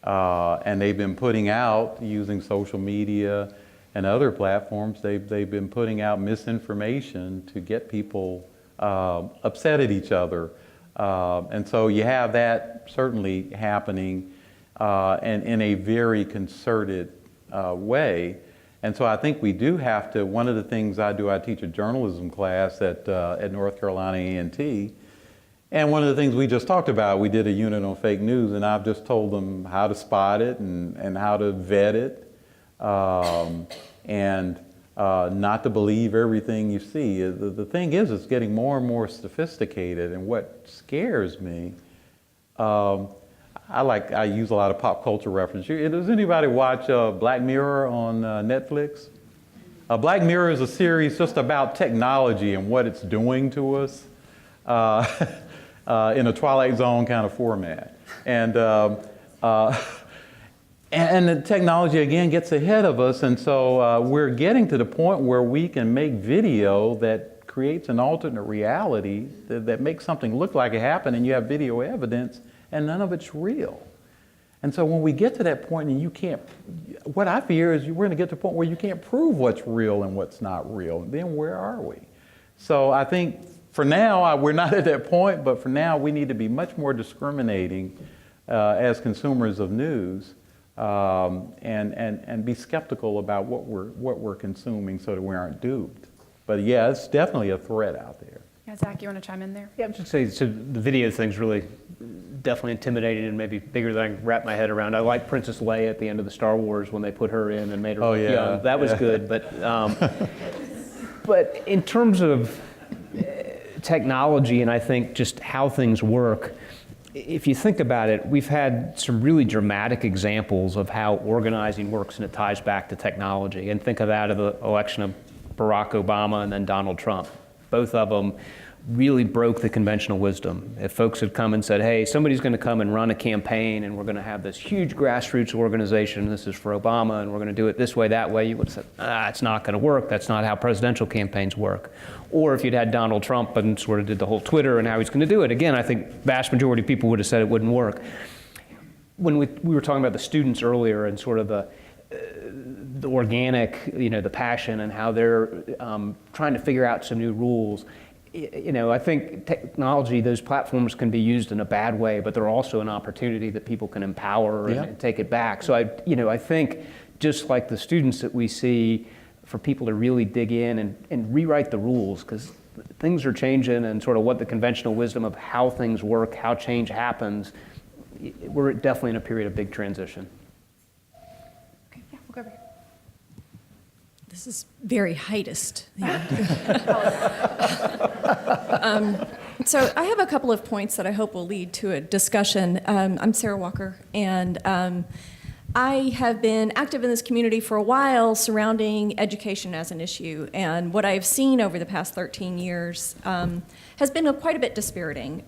S3: And they've been putting out, using social media and other platforms, they've been putting out misinformation to get people upset at each other. And so you have that certainly happening and in a very concerted way. And so I think we do have to, one of the things I teach a journalism class at North Carolina A&T, And one of the things we just talked about, we did a unit on fake news, and I've just told them how to spot it and how to vet it, and not to believe everything you see. The thing is, it's getting more and more sophisticated, and what scares me, I use a lot of pop culture references. Does anybody watch Black Mirror on Netflix? Black Mirror is a series just about technology and what it's doing to us. In a Twilight Zone kind of format. And the technology, again, gets ahead of us, and so we're getting to the point where we can make video that creates an alternate reality that makes something look like it happened, and you have video evidence, and none of it's real. And so when we get to that point and you can't, what I fear is we're going to get to the point where you can't prove what's real and what's not real, and then where are we? So I think for now, we're not at that point, but for now, we need to be much more discriminating as consumers of news, and be skeptical about what we're consuming so that we aren't duped. But yeah, it's definitely a threat out there.
S1: Yeah, Zach, you want to chime in there?
S2: Yeah, I would just say, so the video thing's really definitely intimidating and maybe bigger than I can wrap my head around. I like Princess Leia at the end of the Star Wars when they put her in and made her look young. That was good, but in terms of technology, and I think just how things work, if you think about it, we've had some really dramatic examples of how organizing works, and it ties back to technology. And think of that of the election of Barack Obama and then Donald Trump. Both of them really broke the conventional wisdom. If folks had come and said, hey, somebody's going to come and run a campaign, and we're going to have this huge grassroots organization, this is for Obama, and we're going to do it this way, that way, you would have said, it's not going to work. That's not how presidential campaigns work. Or if you'd had Donald Trump and sort of did the whole Twitter and how he's going to do it, again, I think vast majority of people would have said it wouldn't work. When we were talking about the students earlier and sort of the organic, the passion and how they're trying to figure out some new rules, I think technology, those platforms can be used in a bad way, but they're also an opportunity that people can empower and take it back. So I think just like the students that we see, for people to really dig in and rewrite the rules, because things are changing, and sort of what the conventional wisdom of how things work, how change happens, we're definitely in a period of big transition.
S1: Okay, yeah, we'll go over here.
S6: This is very heightist. So I have a couple of points that I hope will lead to a discussion. I'm Sarah Walker, and I have been active in this community for a while surrounding education as an issue, and what I've seen over the past 13 years has been quite a bit dispiriting.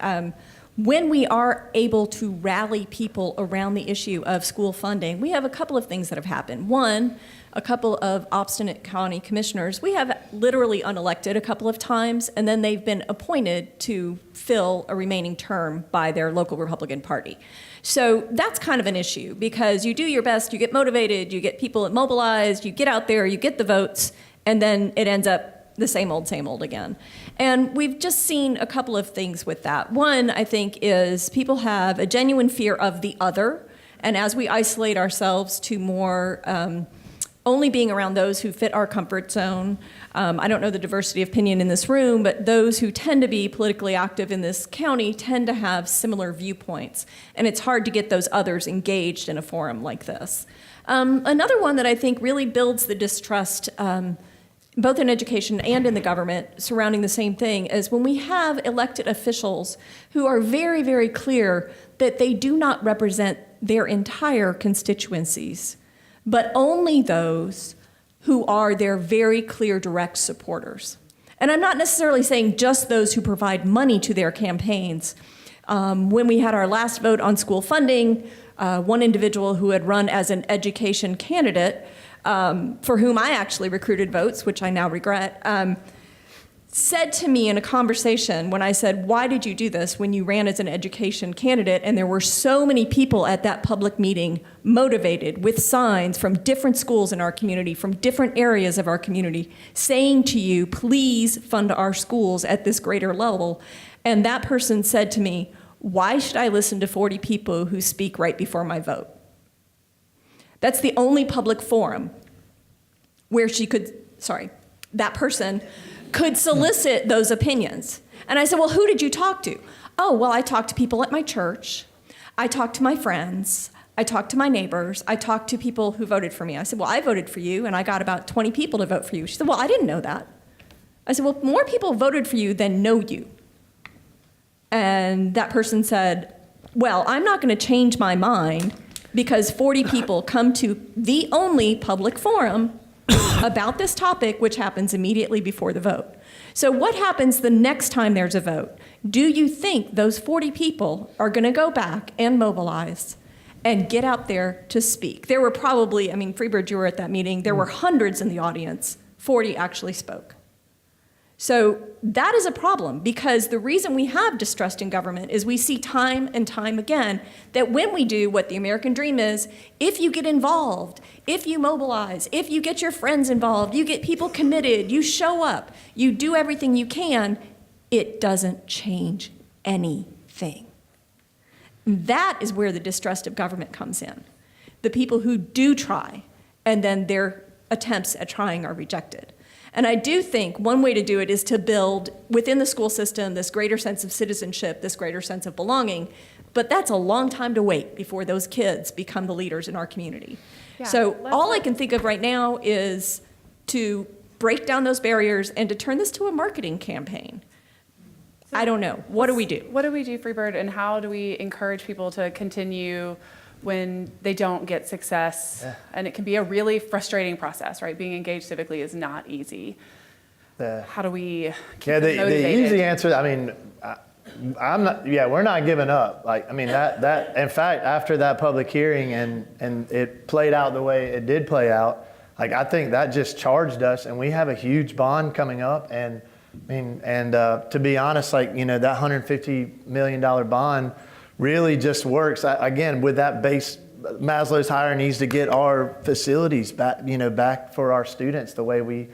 S6: When we are able to rally people around the issue of school funding, we have a couple of things that have happened. One, a couple of obstinate county commissioners, we have literally unelected a couple of times, and then they've been appointed to fill a remaining term by their local Republican Party. So that's kind of an issue, because you do your best, you get motivated, you get people mobilized, you get out there, you get the votes, and then it ends up the same old again. And we've just seen a couple of things with that. One, I think, is people have a genuine fear of the other, and as we isolate ourselves to more only being around those who fit our comfort zone. I don't know the diversity of opinion in this room, but those who tend to be politically active in this county tend to have similar viewpoints, and it's hard to get those others engaged in a forum like this. Another one that I think really builds the distrust, both in education and in the government, surrounding the same thing, is when we have elected officials who are very, very clear that they do not represent their entire constituencies, but only those who are their very clear direct supporters. And I'm not necessarily saying just those who provide money to their campaigns. When we had our last vote on school funding, one individual who had run as an education candidate, for whom I actually recruited votes, which I now regret, said to me in a conversation when I said, why did you do this when you ran as an education candidate and there were so many people at that public meeting motivated with signs from different schools in our community, from different areas of our community, saying to you, please fund our schools at this greater level. And that person said to me, why should I listen to 40 people who speak right before my vote? That's the only public forum where that person could solicit those opinions. And I said, well, who did you talk to? Oh, well, I talked to people at my church. I talked to my friends. I talked to my neighbors. I talked to people who voted for me. I said, well, I voted for you, and I got about 20 people to vote for you. She said, well, I didn't know that. I said, well, more people voted for you than know you. And that person said, well, I'm not going to change my mind because 40 people come to the only public forum about this topic, which happens immediately before the vote. So what happens the next time there's a vote? Do you think those 40 people are going to go back and mobilize and get out there to speak? There were probably, I mean, Freebird, you were at that meeting, there were hundreds in the audience, 40 actually spoke. So that is a problem, because the reason we have distrust in government is we see time and time again that when we do what the American dream is, if you get involved, if you mobilize, if you get your friends involved, you get people committed, you show up, you do everything you can, it doesn't change anything. That is where the distrust of government comes in. The people who do try, and then their attempts at trying are rejected. And I do think one way to do it is to build within the school system this greater sense of citizenship, this greater sense of belonging, but that's a long time to wait before those kids become the leaders in our community.
S1: Yeah,
S6: So all I can think of right now is to break down those barriers and to turn this to a marketing campaign. I don't know. What do we do?
S1: What do we do, Freebird, and how do we encourage people to continue when they don't get success? And it can be a really frustrating process, right? Being engaged civically is not easy. How do we keep them
S4: the
S1: motivated?
S4: easy answer, I mean, I'm not, we're not giving up. Like, I mean, that in fact, after that public hearing and it played out the way it did play out, like, I think that just charged us, and we have a huge bond coming up. And I mean, to be honest, like, that $150 million bond really just works, again, with that base. Maslow's hierarchy needs to get our facilities back, back for our students the way we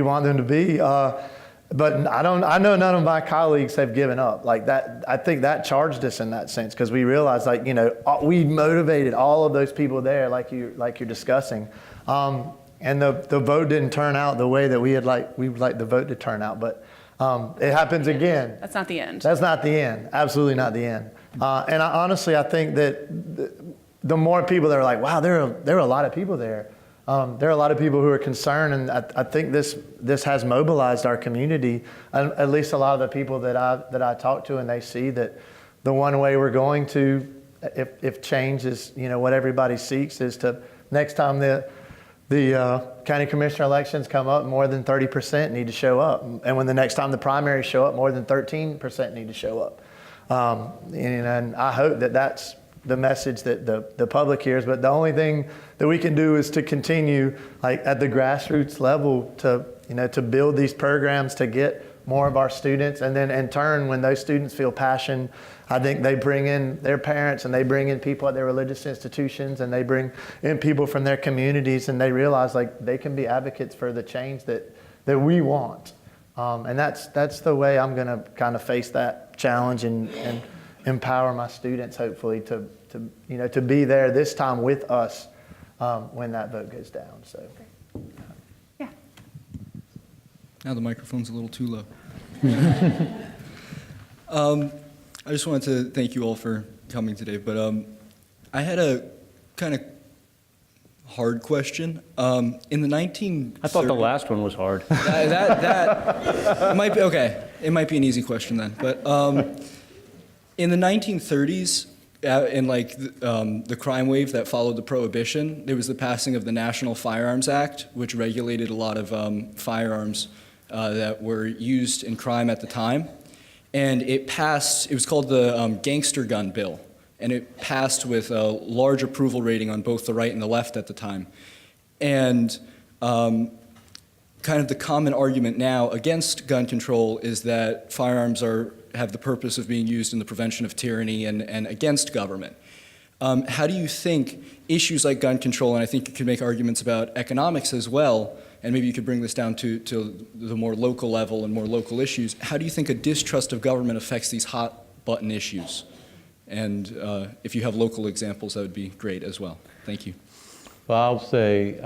S4: want them to be. But I know none of my colleagues have given up. Like that, I think that charged us in that sense, because we realized, like, we motivated all of those people there, like you're discussing. And the vote didn't turn out the way that we would like the vote to turn out. But it happens again.
S1: That's not the end.
S4: That's not the end. Absolutely not the end. And honestly, I think that the more people that are like, wow, there are a lot of people there. There are a lot of people who are concerned, and I think this has mobilized our community. At least a lot of the people that I talk to, and they see that the one way we're going to, if change is what everybody seeks, is to next time the county commissioner elections come up, more than 30% need to show up. And when the next time the primaries show up, more than 13% need to show up. And I hope that that's the message that the public hears. But the only thing that we can do is to continue, like, at the grassroots level, to build these programs to get more of our students. And then in turn, when those students feel passion, I think they bring in their parents, and they bring in people at their religious institutions, and they bring in people from their communities, and they realize, like, they can be advocates for the change that we want. And that's the way I'm going to kind of face that challenge and empower my students, hopefully, to be there this time with us when that vote goes down. So,
S1: Yeah.
S7: Now the microphone's a little too low. I just wanted to thank you all for coming today, but I had a kind of hard question. In the 1930s...
S2: I thought the last one was hard.
S7: That might be, okay, it might be an easy question then. But in the 1930s, in like the crime wave that followed the Prohibition, there was the passing of the National Firearms Act, which regulated a lot of firearms that were used in crime at the time. And it passed, it was called the Gangster Gun Bill, and it passed with a large approval rating on both the right and the left at the time. And kind of the common argument now against gun control is that firearms have the purpose of being used in the prevention of tyranny and against government. How do you think issues like gun control, and I think you could make arguments about economics as well, and maybe you could bring this down to the more local level and more local issues, how do you think a distrust of government affects these hot button issues? And if you have local examples, that would be great as well. Thank you.
S3: Well, I'll say,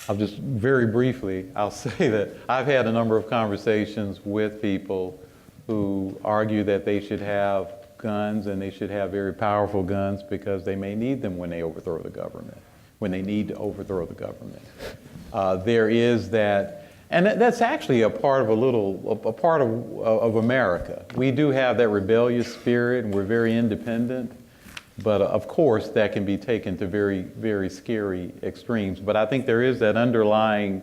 S3: I'll just very briefly, I'll say that I've had a number of conversations with people who argue that they should have guns and they should have very powerful guns because they may need them when they overthrow the government, when they need to overthrow the government. There is that, and that's actually a part of a part of America. We do have that rebellious spirit and we're very independent. But of course, that can be taken to very, very scary extremes. But I think there is that underlying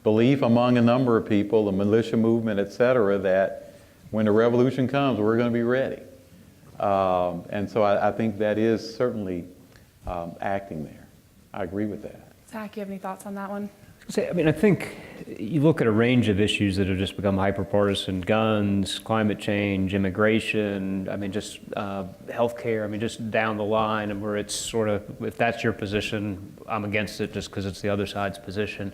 S3: belief among a number of people, the militia movement, et cetera, that when the revolution comes, we're going to be ready. And so I think that is certainly acting there. I agree with that.
S1: Zach, you have any thoughts on that one?
S2: I mean, I think you look at a range of issues that have just become hyperpartisan: guns, climate change, immigration, I mean, just healthcare, I mean, just down the line, and where it's sort of, if that's your position, I'm against it just because it's the other side's position.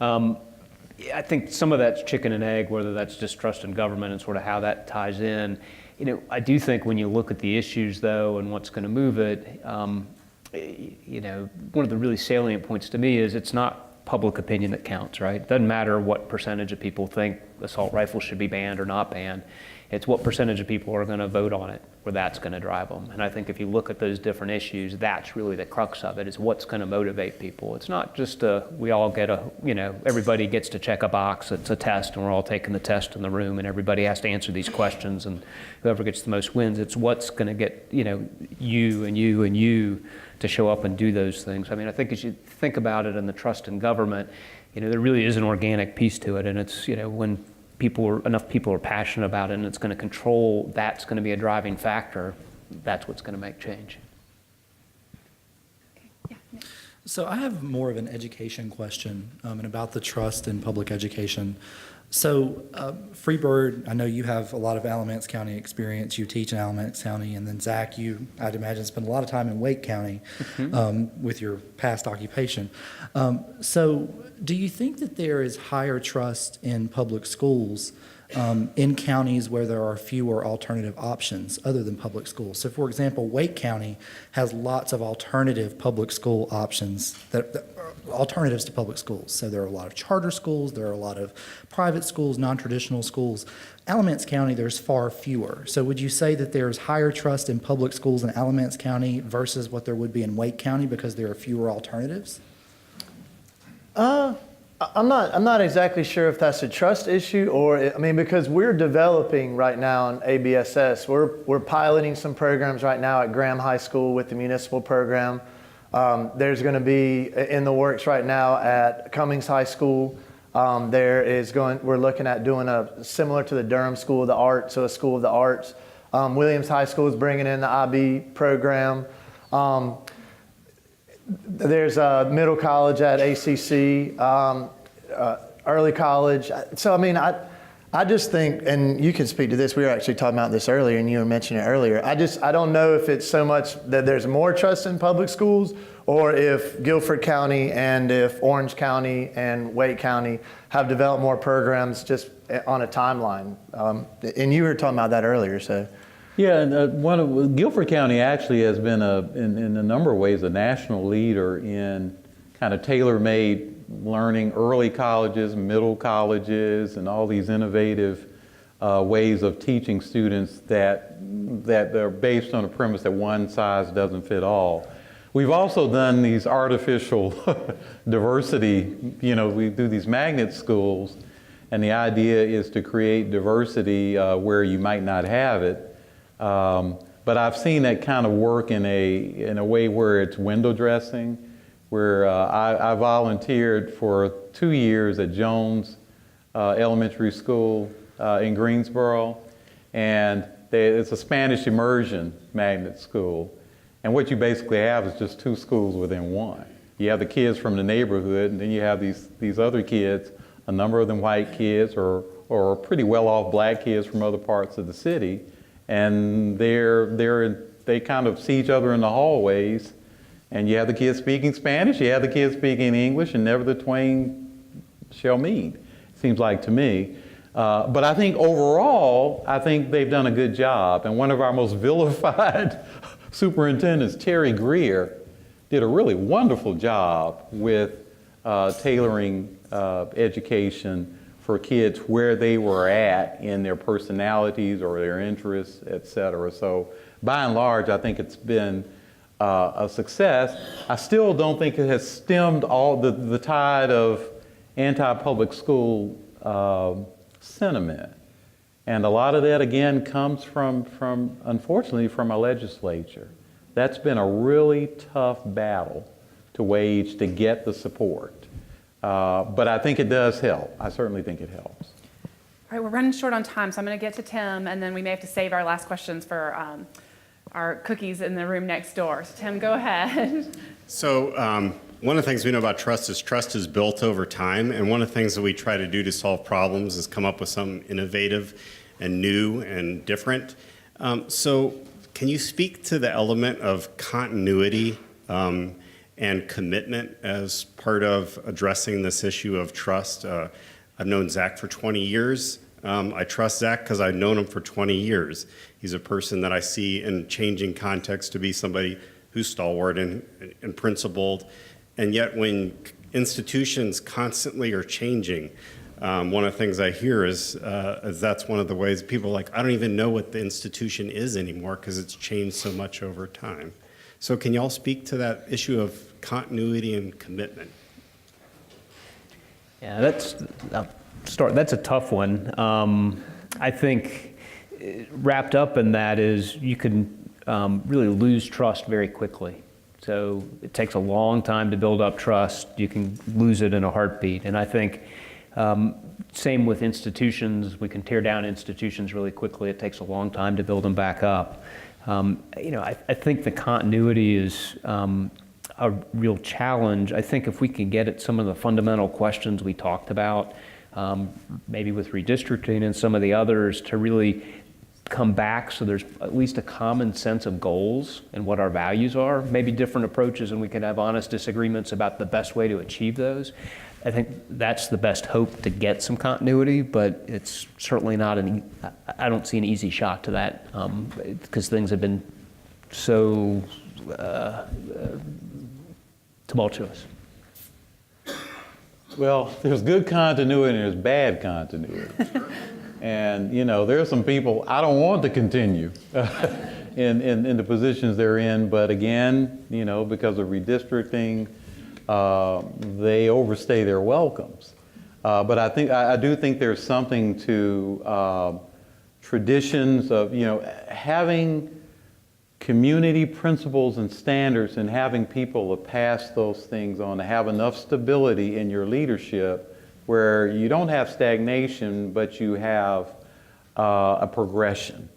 S2: I think some of that's chicken and egg, whether that's distrust in government and sort of how that ties in. You know, I do think when you look at the issues, though, and what's going to move it, you know, one of the really salient points to me is it's not public opinion that counts, right? It doesn't matter what percentage of people think assault rifles should be banned or not banned. It's what percentage of people are going to vote on it, where that's going to drive them. And I think if you look at those different issues, that's really the crux of it, is what's going to motivate people. It's not just we all get you know, everybody gets to check a box. It's a test, and we're all taking the test in the room, and everybody has to answer these questions, and whoever gets the most wins. It's what's going to get, you know, you and you and you to show up and do those things. I mean, I think as you think about it and the trust in government, you know, there really is an organic piece to it, and it's, you know, when enough people are passionate about it and it's going to control, that's going to be a driving factor, that's what's going to make change.
S8: So I have more of an education question and about the trust in public education. So Freebird, I know you have a lot of Alamance County experience. You teach in Alamance County, and then Zach, you, I'd imagine, spend a lot of time in Wake County with your past occupation. So do you think that there is higher trust in public schools in counties where there are fewer alternative options other than public schools? So for example, Wake County has lots of alternative public school options that alternatives to public schools. So there are a lot of charter schools, there are a lot of private schools, non-traditional schools. Alamance County, there's far fewer. So would you say that there's higher trust in public schools in Alamance County versus what there would be in Wake County because there are fewer alternatives?
S4: I'm not exactly sure if that's a trust issue or, I mean, because we're developing right now in ABSS. We're piloting some programs right now at Graham High School with the municipal program. There's going to be in the works right now at Cummings High School. We're looking at doing a similar to the Durham School of the Arts, so a School of the Arts. Williams High School is bringing in the IB program. There's a middle college at ACC, early college. So, I mean, I just think, and you can speak to this, we were actually talking about this earlier and you were mentioning it earlier. I don't know if it's so much that there's more trust in public schools or if Guilford County and if Orange County and Wake County have developed more programs just on a timeline. And you were talking about that earlier, so.
S3: Yeah, and Guilford County actually has been, in a number of ways, a national leader in kind of tailor-made learning, early colleges, middle colleges, and all these innovative ways of teaching students that are based on a premise that one size doesn't fit all. We've also done these artificial diversity, you know, we do these magnet schools, and the idea is to create diversity where you might not have it. But I've seen that kind of work in a way where it's window dressing, where I volunteered for 2 years at Jones Elementary School in Greensboro, and it's a Spanish immersion magnet school. And what you basically have is just 2 schools within one. You have the kids from the neighborhood, and then you have these other kids, a number of them white kids or pretty well-off black kids from other parts of the city. And they kind of see each other in the hallways, and you have the kids speaking Spanish, you have the kids speaking English, and never the twain shall meet, seems like to me. But I think overall, I think they've done a good job. And one of our most vilified superintendents, Terry Greer, did a really wonderful job with tailoring education for kids where they were at in their personalities or their interests, et cetera. So by and large, I think it's been a success. I still don't think it has stemmed all the tide of anti-public school sentiment. And a lot of that, again, comes from unfortunately, from our legislature. That's been a really tough battle to wage to get the support. But I think it does help. I certainly think it helps.
S1: All right, we're running short on time, so I'm going to get to Tim, and then we may have to save our last questions for our cookies in the room next door. So Tim, go ahead.
S9: So one of the things we know about trust is built over time, and one of the things that we try to do to solve problems is come up with something innovative and new and different. So can you speak to the element of continuity and commitment as part of addressing this issue of trust? I've known Zach for 20 years. I trust Zach because I've known him for 20 years. He's a person that I see in changing context to be somebody who's stalwart and principled. And yet when institutions constantly are changing, one of the things I hear is that's one of the ways people are like, I don't even know what the institution is anymore because it's changed so much over time. So can you all speak to that issue of continuity and commitment?
S2: Yeah, that's a tough one. I think wrapped up in that is you can really lose trust very quickly. So it takes a long time to build up trust. You can lose it in a heartbeat. And I think same with institutions. We can tear down institutions really quickly. It takes a long time to build them back up. I think the continuity is a real challenge. I think if we can get at some of the fundamental questions we talked about, maybe with redistricting and some of the others, to really come back so there's at least a common sense of goals and what our values are, maybe different approaches, and we can have honest disagreements about the best way to achieve those. I think that's the best hope to get some continuity, but it's certainly not I don't see an easy shot to that because things have been so tumultuous.
S3: Well, there's good continuity and there's bad continuity. And, there are some people I don't want to continue in the positions they're in, but again, because of redistricting, they overstay their welcomes. But I do think there's something to traditions of, having community principles and standards and having people to pass those things on, to have enough stability in your leadership where you don't have stagnation, but you have a progression.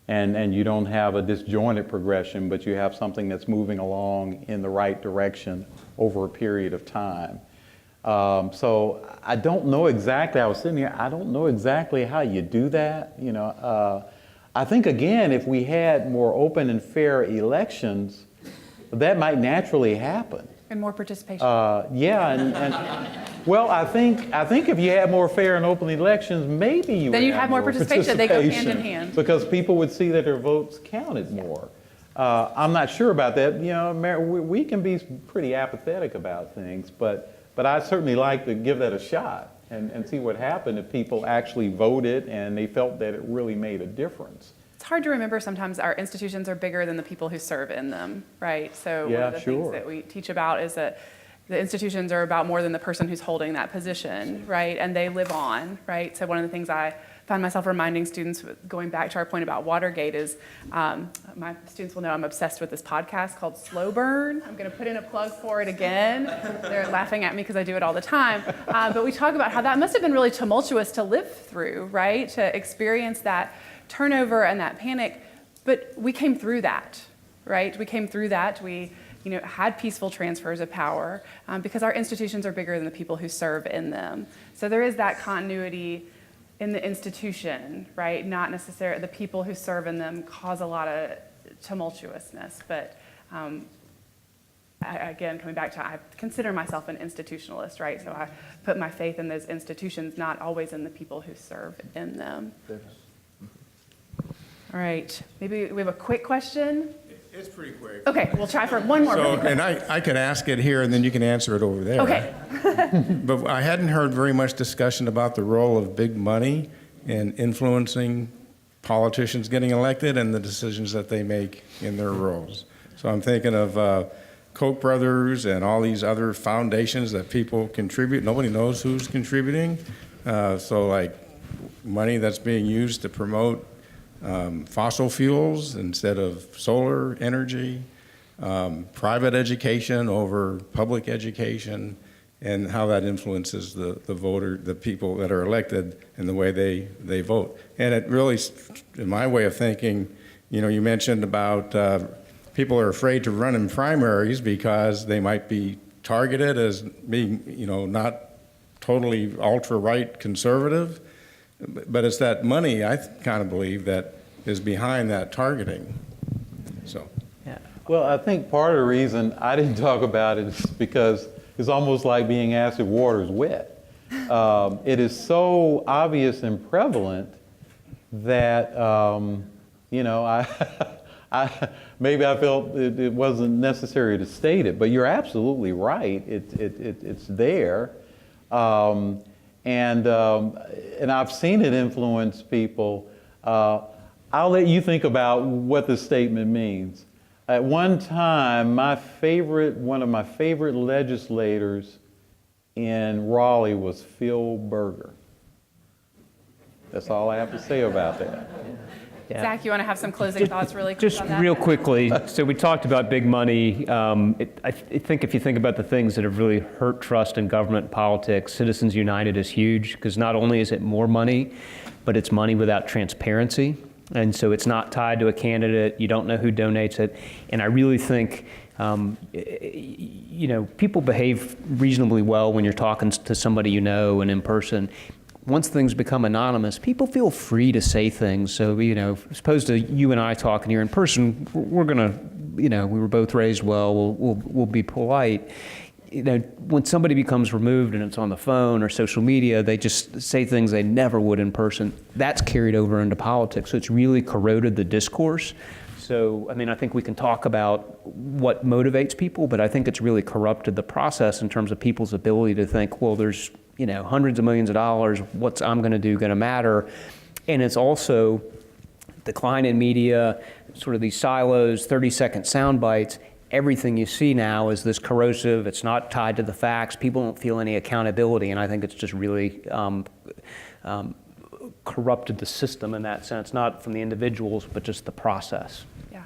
S3: And you don't have a disjointed progression, but you have something that's moving along in the right direction over a period of time. So I don't know exactly, I was sitting here, I don't know exactly how you do that. I think, again, if we had more open and fair elections, that might naturally happen.
S1: And more participation.
S3: Well, I think if you had more fair and open elections, maybe you would have more participation.
S1: They go hand in hand.
S3: Because people would see that their votes counted more. I'm not sure about that. We can be pretty apathetic about things, but I'd certainly like to give that a shot and see what happened if people actually voted and they felt that it really made a difference.
S1: It's hard to remember sometimes our institutions are bigger than the people who serve in them, right? So one of the things that we teach about is that the institutions are about more than the person who's holding that position, right? And they live on, right? So one of the things I find myself reminding students, going back to our point about Watergate, is my students will know I'm obsessed with this podcast called Slow Burn. I'm going to put in a plug for it again. They're laughing at me because I do it all the time. But we talk about how that must have been really tumultuous to live through, right? To experience that turnover and that panic. But we came through that, right? We came through that. We had peaceful transfers of power because our institutions are bigger than the people who serve in them. So there is that continuity in the institution, right? Not necessarily the people who serve in them cause a lot of tumultuousness. But again, coming back to, I consider myself an institutionalist, right? So I put my faith in those institutions, not always in the people who serve in them. All right, maybe we have a quick question.
S10: It's pretty quick.
S1: Okay, we'll try for one more.
S10: So,
S1: really quick.
S10: and I can ask it here, and then you can answer it over there.
S1: Okay.
S10: But I hadn't heard very much discussion about the role of big money in influencing politicians getting elected and the decisions that they make in their roles. So I'm thinking of Koch brothers and all these other foundations that people contribute. Nobody knows who's contributing. So like money that's being used to promote fossil fuels instead of solar energy, private education over public education, and how that influences the voter, the people that are elected, and the way they vote. And it really, in my way of thinking, you mentioned about people are afraid to run in primaries because they might be targeted as being, not totally ultra-right conservative. But it's that money, I kind of believe, that is behind that targeting. So.
S3: Well, I think part of the reason I didn't talk about it is because it's almost like being asked if water is wet. It is so obvious and prevalent that, maybe I felt it wasn't necessary to state it, but you're absolutely right. It's there. And I've seen it influence people. I'll let you think about what the statement means. At one time, one of my favorite legislators in Raleigh was Phil Berger. That's all I have to say about that.
S2: Yeah.
S1: Zach, you want to have some closing thoughts really quick
S2: Just
S1: on that?
S2: real quickly, so we talked about big money. I think if you think about the things that have really hurt trust in government and politics, Citizens United is huge, because not only is it more money, but it's money without transparency. And so it's not tied to a candidate. You don't know who donates it. And I really think, people behave reasonably well when you're talking to somebody you know and in person. Once things become anonymous, people feel free to say things. So, as opposed to you and I talking here in person, we're going to, we were both raised well, we'll be polite. When somebody becomes removed and it's on the phone or social media, they just say things they never would in person. That's carried over into politics. So it's really corroded the discourse. So, I think we can talk about what motivates people, but I think it's really corrupted the process in terms of people's ability to think, well, there's, hundreds of millions of dollars, what's I'm going to do going to matter? And it's also decline in media, sort of these silos, 30-second sound bites. Everything you see now is this corrosive. It's not tied to the facts. People don't feel any accountability, and I think it's just really corrupted the system in that sense, not from the individuals, but just the process.
S1: Yeah.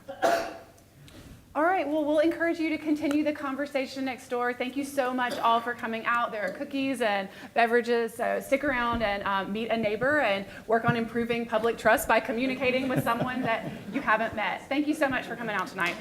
S1: All right, well, we'll encourage you to continue the conversation next door. Thank you so much all for coming out. There are cookies and beverages, so stick around and meet a neighbor and work on improving public trust by communicating with someone that you haven't met. Thank you so much for coming out tonight.